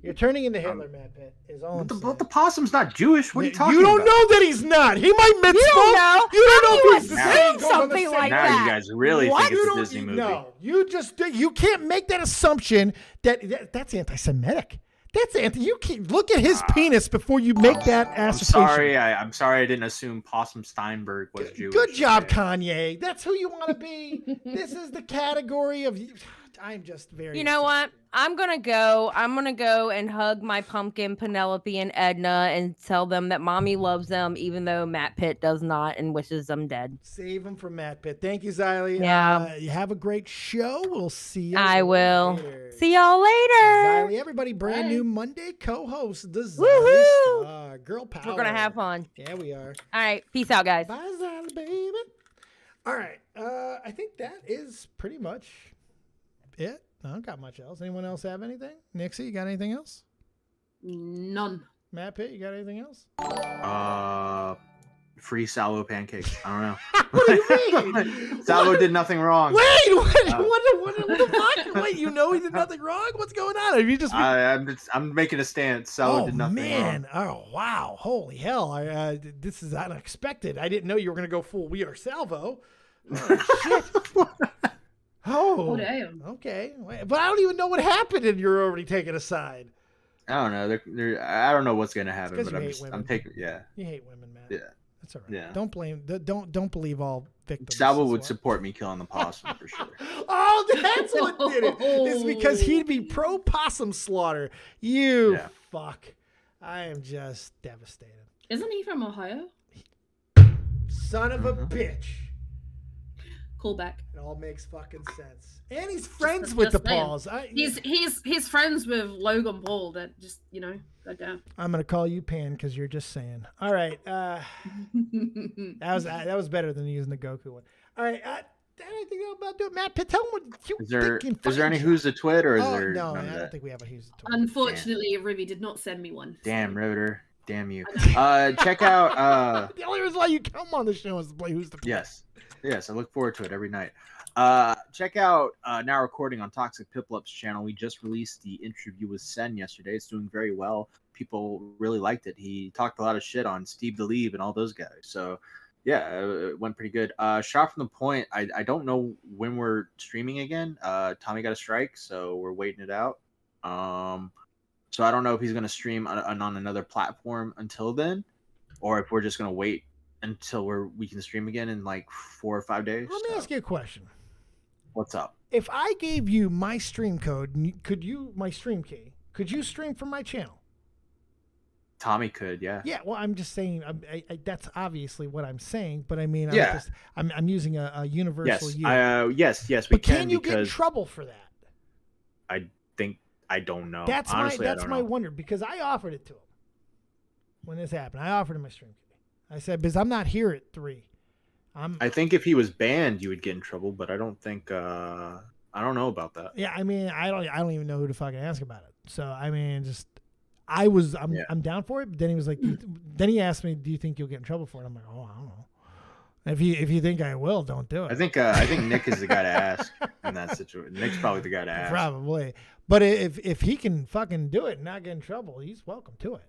You're turning into Hitler, MattPitt. Is all I'm saying. But the possum's not Jewish. What are you talking You about? don't know that he's not. He might mitzvah. You don't know. You don't How know do you if he's assume something like now that? you guys really What? think it's You a don't- Disney movie. No, you can't make that assumption that's anti-Semitic. That's You can't look at his penis before you make that assertion. I'm sorry. I didn't assume Possum Steinberg was Jewish. Good job, Kanye. That's who you want to be. This is the category of. I'm just very. You know what? I'm gonna go and hug my pumpkin, Penelope and Edna, and tell them that mommy loves them, even though MattPitt does not and wishes them dead. Save them from MattPitt. Thank you, Xylee. Yeah. You have a great show. We'll see you. I will. later. See y'all later. Xylee, everybody, brand new Monday co-host, the Woohoo! Star. Girl power. We're gonna have fun. Yeah, we are. All right. Peace out, guys. Bye, Xylee, baby. All right. I think that is pretty much it. I don't got much else. Anyone else have anything? Nixie, you got anything else? None. MattPitt, you got anything else? Free salvo pancakes. I don't know. What do you mean? Salvo did nothing wrong. Wait, what the fuck? Wait, he did nothing wrong? What's going on? Have you just? I'm making a stance. Salvo did nothing wrong. Oh wow! Holy hell! This is unexpected. I didn't know you were gonna go full We Are Salvo. Oh, shit. Oh, damn. Okay. But I don't even know what happened, and you're already taking a side. I don't know. I don't know what's gonna happen, It's 'cause but you hate women. I'm taking. Yeah. You hate women, man. Yeah. That's all right. Yeah. Don't blame. Don't believe all victims. Salvo as would well. support me killing the possum for sure. Oh, that's what did it. It's because he'd be pro possum slaughter. You fuck. I am just devastated. Isn't he from Ohio? Son of a bitch. Callback. It all makes fucking sense. And he's friends with the Pauls. He's friends with Logan Paul. That just goddamn. I'm gonna call you Pan because you're just saying. All right. That was better than using the Goku one. All right. Anything about doing MattPitt? Tell him what you Is there any Who's the Twit or is there? No, none I of don't that? think we have a Who's the Twit. Unfortunately, Ribby did not send me one. Damn, Riveter. Damn you. Check out. The only reason why you come on the show is to play Who's the Player. Yes, I look forward to it every night. Check out Now Recording on Toxic Piplup's channel. We just released the interview with Sen yesterday. It's doing very well. People really liked it. He talked a lot of shit on Steve DeLeave and all those guys. So, yeah, it went pretty good. Shot from the Point. I don't know when we're streaming again. Tommy got a strike, so we're waiting it out. So I don't know if he's going to stream on another platform until then, or if we're just going to wait until we can stream again in like 4 or 5 days. Let me ask you a question. What's up? If I gave you my stream code, my stream key, could you stream from my channel? Tommy could, yeah. Yeah, well, I'm just saying, that's obviously what I'm saying, but I mean, I'm using a universal yes, yes, we but can. Can you get in trouble for that? I don't know. That's Honestly, my wonder, because I offered it to him when this happened. I offered him my stream key. I said, because I'm not here at 3. I think if he was banned, you would get in trouble, but I don't think I don't know about that. Yeah, I mean, I don't even know who to fucking ask about it. So I mean, I'm down for it. But then he was like, then he asked me, "Do you think you'll get in trouble for it?" I'm like, "Oh, I don't know. If you think I will, don't do it." I think Nick is the guy to ask in that situation. Nick's probably the guy to ask. Probably, but if he can fucking do it and not get in trouble, he's welcome to it.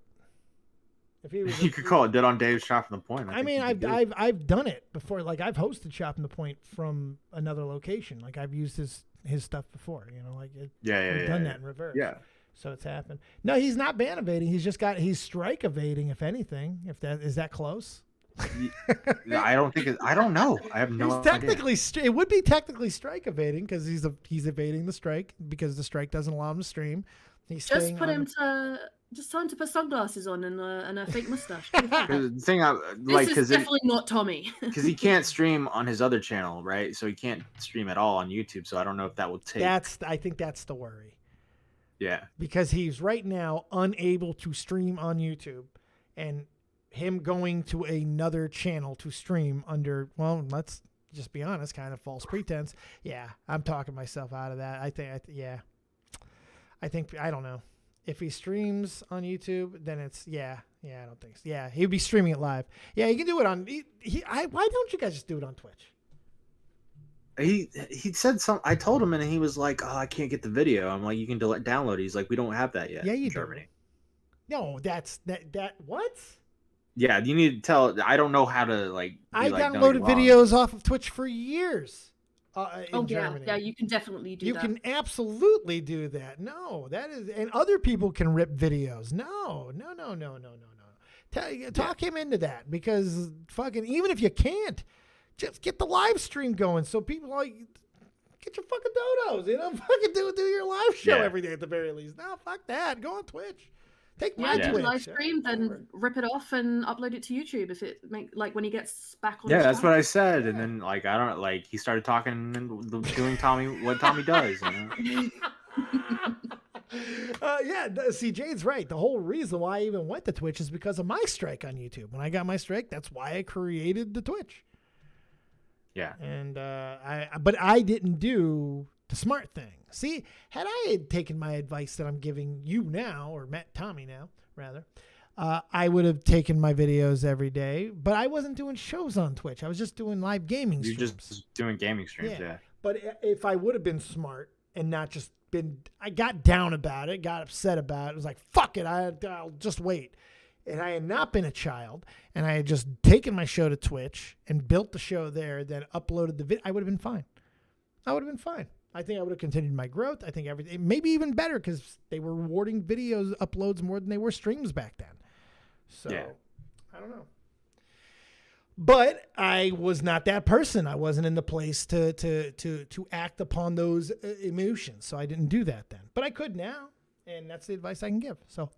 If he was, you could call it Dead on Dave's Shot from the Point. I mean, I've done it before. Like I've hosted Shot from the Point from another location. Like I've used his stuff before. You know, like I've done that in reverse. Yeah. So it's happened. No, he's not ban evading. He's strike evading, if anything. If that is that close. I don't think I don't know. I have no idea. It would be technically strike evading because he's evading the strike because the strike doesn't allow him to stream. He's just tell him to put sunglasses on and a fake mustache. The thing this is definitely not Tommy. Because he can't stream on his other channel, right? So he can't stream at all on YouTube. So I don't know if that will take. I think that's the worry. Yeah. Because he's right now unable to stream on YouTube, and him going to another channel to stream under, well, let's just be honest, kind of false pretense. Yeah, I'm talking myself out of that. I don't know. If he streams on YouTube, then it's, I don't think so. Yeah, he'd be streaming it live. Yeah, he can do it on, why don't you guys just do it on Twitch? He said something. I told him, and he was like, "Oh, I can't get the video." I'm like, "You can download it." He's like, "We don't have that yet." Yeah, you in Germany. Do. No, that's that. What? Yeah, you need to tell. I don't know how to like. I downloaded videos off of Twitch for years. In Germany. Yeah, you can definitely do that. You can absolutely do that. No, that is, and other people can rip videos. No. Talk him into that, because fucking, even if you can't, just get the live stream going so people like get your fucking dodos, you know, fucking do your live show every day at the very least. No, fuck that. Go on Twitch. Take my Twitch. Live stream, then rip it off and upload it to YouTube if it when he gets back on. Yeah, that's what I said, and then like I don't like he started talking and doing what Tommy does. You know? See, Jade's right. The whole reason why I even went to Twitch is because of my strike on YouTube. When I got my strike, that's why I created the Twitch. Yeah. And but I didn't do the smart thing. See, had I had taken my advice that I'm giving you now, or Tommy now, rather, I would have taken my videos every day, but I wasn't doing shows on Twitch. I was just doing live gaming streams. You're just doing gaming streams, yeah. But if I would have been smart and not just I got down about it, got upset about it. It was like, fuck it, I'll just wait. And I had not been a child, and I had just taken my show to Twitch and built the show there, then uploaded the video, I would have been fine. I think I would have continued my growth. I think everything, maybe even better, because they were rewarding videos uploads more than they were streams back then. So, I don't know. But I was not that person. I wasn't in the place to act upon those emotions, so I didn't do that then. But I could now, and that's the advice I can give. So.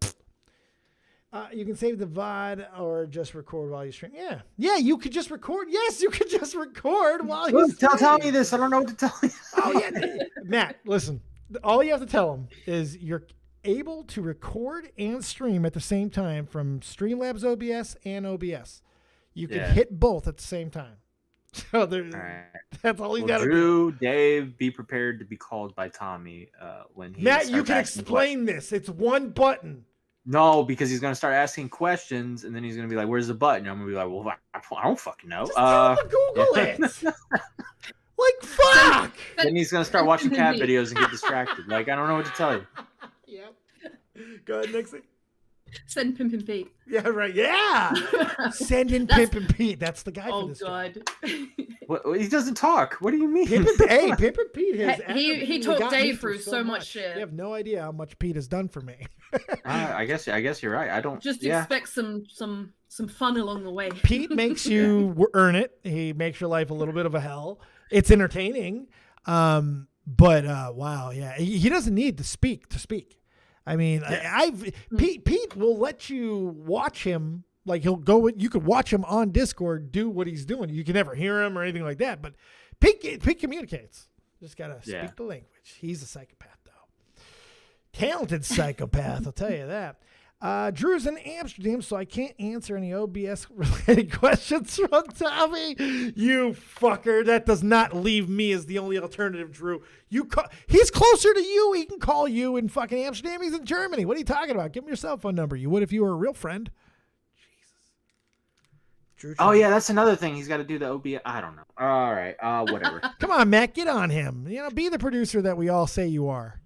You can save the VOD or just record while you stream. Yeah, you could just record. Yes, you could just record while you stream. Tell me this. I don't know what to tell you. Oh, yeah. Matt, listen. All you have to tell him is you're able to record and stream at the same time from Streamlabs OBS and OBS. You can hit both at the same time. So that's all you got to do. Dave, be prepared to be called by Tommy when he Matt, you can explain this. It's one button. No, because he's gonna start asking questions, and then he's gonna be like, "Where's the button?" And I'm gonna be like, "Well, I don't fucking know." Just tell him to Google it. Like fuck. Then he's gonna start watching cat videos and get distracted. Like I don't know what to tell you. Yep. Go ahead, Nixie. Send Pimpin' Pete. Yeah, right. Yeah. Send in Pimpin' Pete. That's the guy for this God. What, he doesn't talk. What do you mean? Pimpin' Pete has. He talked Dave through so much shit. You have no idea how much Pete has done for me. I guess you're right. I don't just expect some fun along the way. Pete makes you earn it. He makes your life a little bit of a hell. It's entertaining. But wow, yeah. He doesn't need to speak. I mean, Pete will let you watch him. Like he'll go. You could watch him on Discord do what he's doing. You can never hear him or anything like that. But Pete communicates. Just gotta speak the language. He's a psychopath, though. Talented psychopath, I'll tell you that. Drew's in Amsterdam, so I can't answer any OBS-related questions from Tommy. You fucker. That does not leave me as the only alternative, Drew. He's closer to you. He can call you in fucking Amsterdam. He's in Germany. What are you talking about? Give him your cell phone number. You would if you were a real friend. Jesus. Drew, yeah, that's another thing. He's got to do the OBS. I don't know. All right. Whatever. Come on, Matt. Get on him. Be the producer that we all say you are.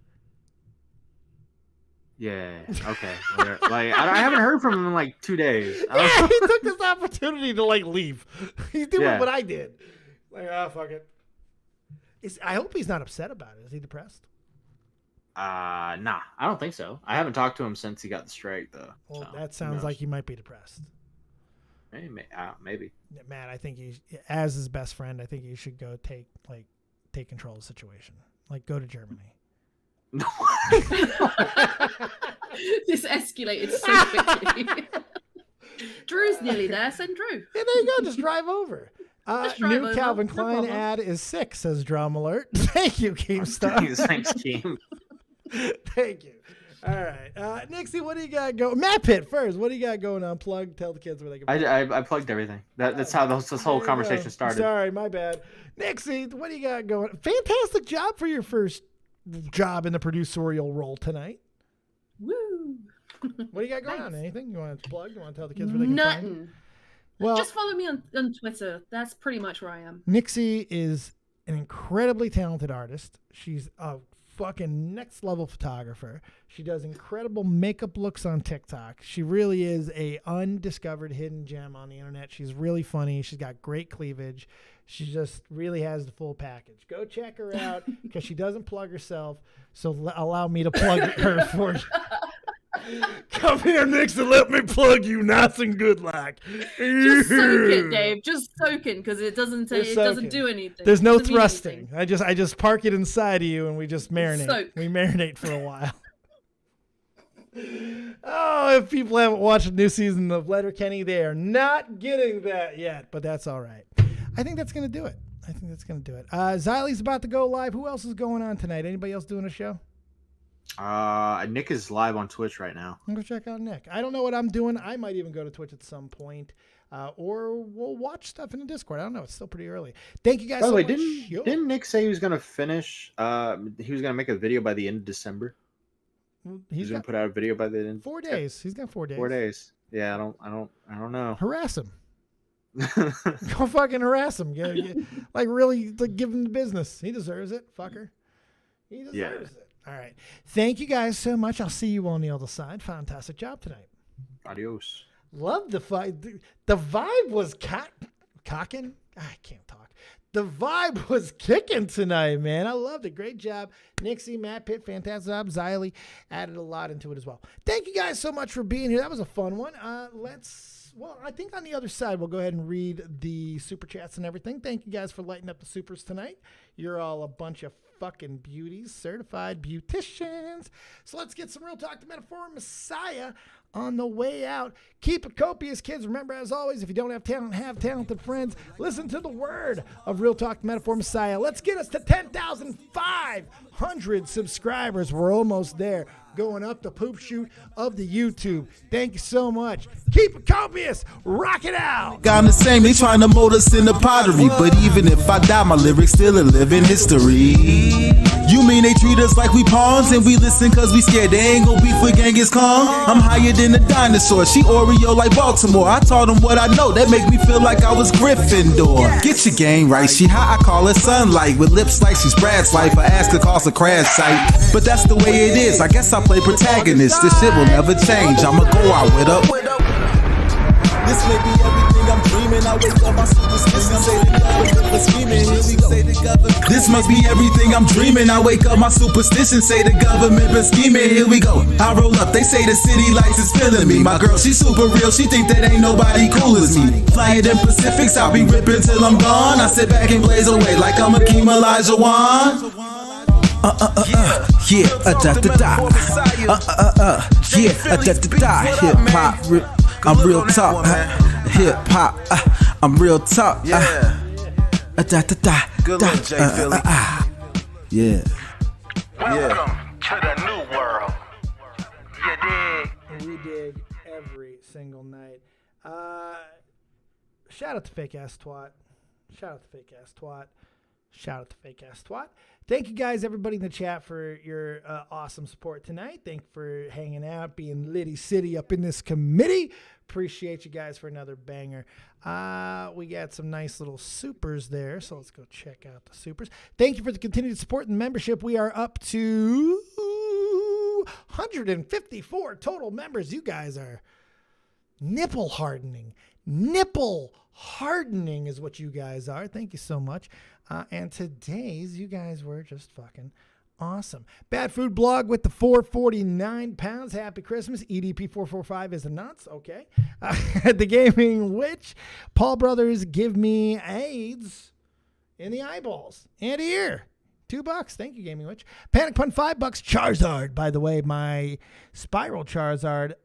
Yeah. Okay. Like I haven't heard from him in like 2 days. Yeah, he took this opportunity to leave. He's doing what I did. Fuck it. I hope he's not upset about it. Is he depressed? Nah. I don't think so. I haven't talked to him since he got the strike though. Well, that sounds like he might be depressed. Maybe. Matt, I think as his best friend, I think you should go take control of the situation. Go to Germany. No. This escalated so quickly. Drew's nearly there. Send Drew. Yeah, there you go. Just drive over. New over. Calvin Klein ad is sick, says Drama Alert. Thank you, Keemstar. Thanks, Keem. Thank you. All right. Nixie, what do you got going? MattPitt first. What do you got going on? Plug. Tell the kids where they can. I plugged everything. That's how this whole conversation started. Sorry, my bad. Nixie, what do you got going? Fantastic job for your first job in the producerial role tonight. Woo! What do you got going on? Anything you want to plug? You want to tell the kids where they can find you? Well, just follow me on Twitter. That's pretty much where I am. Nixie is an incredibly talented artist. She's a fucking next level photographer. She does incredible makeup looks on TikTok. She really is a undiscovered hidden gem on the internet. She's really funny. She's got great cleavage. She just really has the full package. Go check her out because she doesn't plug herself. So allow me to plug her for you. Come here, Nixon. Let me plug you nice and good like. Just soak it, Dave. Just soak it because it doesn't do anything. There's no thrusting. I just park it inside of you and we just marinate. Soak. We marinate for a while. Oh, if people haven't watched the new season of Letterkenny, they are not getting that yet, but that's all right. I think that's going to do it. Xylie's about to go live. Who else is going on tonight? Anybody else doing a show? Nick is live on Twitch right now. I'm going to check out Nick. I don't know what I'm doing. I might even go to Twitch at some point. Or we'll watch stuff in the Discord. I don't know. It's still pretty early. Thank you guys so much. By the way, didn't Nick say he was going to finish? He was going to make a video by the end of December. He's going to put out a video by the end. 4 days. He's got 4 days. 4 days. Yeah, I don't know. Harass him. Go fucking harass him. Really give him the business. He deserves it, fucker. He deserves it. All right. Thank you guys so much. I'll see you on the other side. Fantastic job tonight. Adios. Love the fight. The vibe was cocking. I can't talk. The vibe was kicking tonight, man. I loved it. Great job. Nixie, MattPitt, fantastic job. Xylie added a lot into it as well. Thank you guys so much for being here. That was a fun one. I think on the other side, we'll go ahead and read the super chats and everything. Thank you guys for lighting up the supers tonight. You're all a bunch of fucking beauties, certified beauticians. So let's get some real talk to Metaphor Messiah on the way out. Keep it copious, kids. Remember, as always, if you don't have talent, have talented friends. Listen to the word of Real Talk Metaphor Messiah. Let's get us to 10,500 subscribers. We're almost there. Going up the poop chute of the YouTube. Thank you so much. Keep it copious. Rock it out. I'm the same, they trying to mold us in the pottery. But even if I die, my lyrics still a living history. You mean they treat us like we pawns and we listen cause we scared they ain't gon' beef with Genghis Khan? I'm higher than a dinosaur, she Oreo like Baltimore. I taught them what I know, that make me feel like I was Gryffindor. Get your game right, she hot, I call her sunlight. With lips like she's Brad's life, I ask her cost a crash site. But that's the way it is, I guess I play protagonist. This shit will never change, I'ma go out with her. This may be everything I'm dreaming. I wake up, my superstition say the government for scheming. Here we go. This must be everything I'm dreaming. I wake up, my superstition say the government been scheming. Here we go. I roll up, they say the city lights is feeling me. My girl, she super real. She think that ain't nobody cool as me. Flying in Pacifics, I'll be ripping till I'm gone. I sit back and blaze away like I'm Akeem Olajuwon. Yeah, da da da. Yeah, da da da. Hip hop, I'm real talk. Hip hop, I'm real talk. Da da da. Good luck, J. Philly. Yeah. Welcome to the new world. You dig? We dig every single night. Shout out to fake ass twat. Shout out to fake ass twat. Shout out to fake ass twat. Thank you guys, everybody in the chat, for your awesome support tonight. Thank you for hanging out, being Liddy City up in this committee. Appreciate you guys for another banger. We got some nice little supers there, so let's go check out the supers. Thank you for the continued support and membership. We are up to 154 total members. You guys are nipple hardening. Nipple hardening is what you guys are. Thank you so much. And today's, you guys were just fucking awesome. Bad Food Blog with the 449 pounds. Happy Christmas. EDP 445 is the nuts. Okay. The Gaming Witch. Paul Brothers give me AIDS in the eyeballs and ear. $2. Thank you, Gaming Witch. Panic Pun $5. Charizard. By the way, my Spiral Charizard.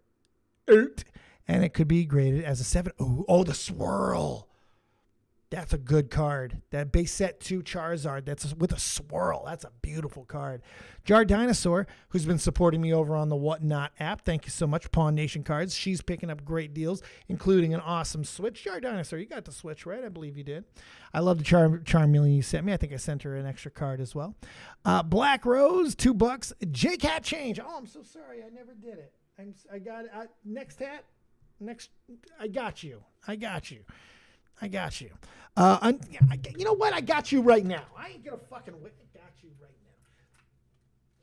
And it could be graded as a 7. Oh, the swirl. That's a good card. That base set 2 Charizard, that's with a swirl. That's a beautiful card. Jar Dinosaur, who's been supporting me over on the Whatnot app. Thank you so much. Pawn Nation Cards. She's picking up great deals, including an awesome Switch. Jar Dinosaur, you got the Switch, right? I believe you did. I love the Charmeleon you sent me. I think I sent her an extra card as well. Black Rose, $2. J-Cat Change. Oh, I'm so sorry. I never did it. I got it. Next hat. I got you. You know what? I got you right now. I ain't gonna fucking wait. I got you right now.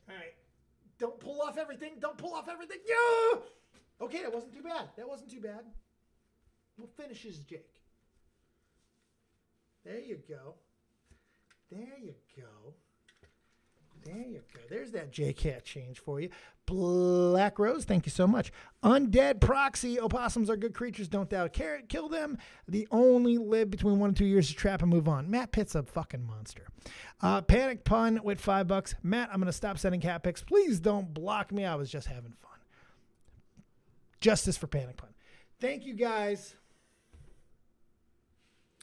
All right. Don't pull off everything. Yeah! Okay, that wasn't too bad. We'll finish his Jake. There you go. There's that J-Cat change for you. Black Rose, thank you so much. Undead Proxy. Opossums are good creatures. Don't thou kill them. They only live between 1 and 2 years to trap and move on. MattPitt's a fucking monster. Panic Pun with $5. Matt, I'm going to stop sending cat pics. Please don't block me. I was just having fun. Justice for Panic Pun. Thank you, guys.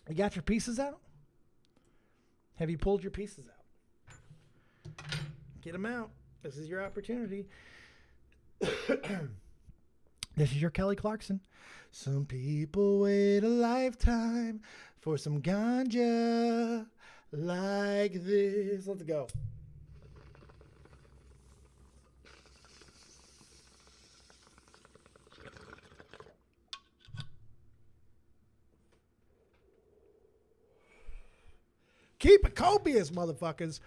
You got your pieces out? Have you pulled your pieces out? Get them out. This is your opportunity. This is your Kelly Clarkson. Some people wait a lifetime for some ganja like this. Let's go. Keep it copious, motherfuckers.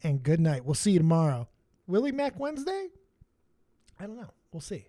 And good night. We'll see you tomorrow. Willie Mac Wednesday? I don't know. We'll see.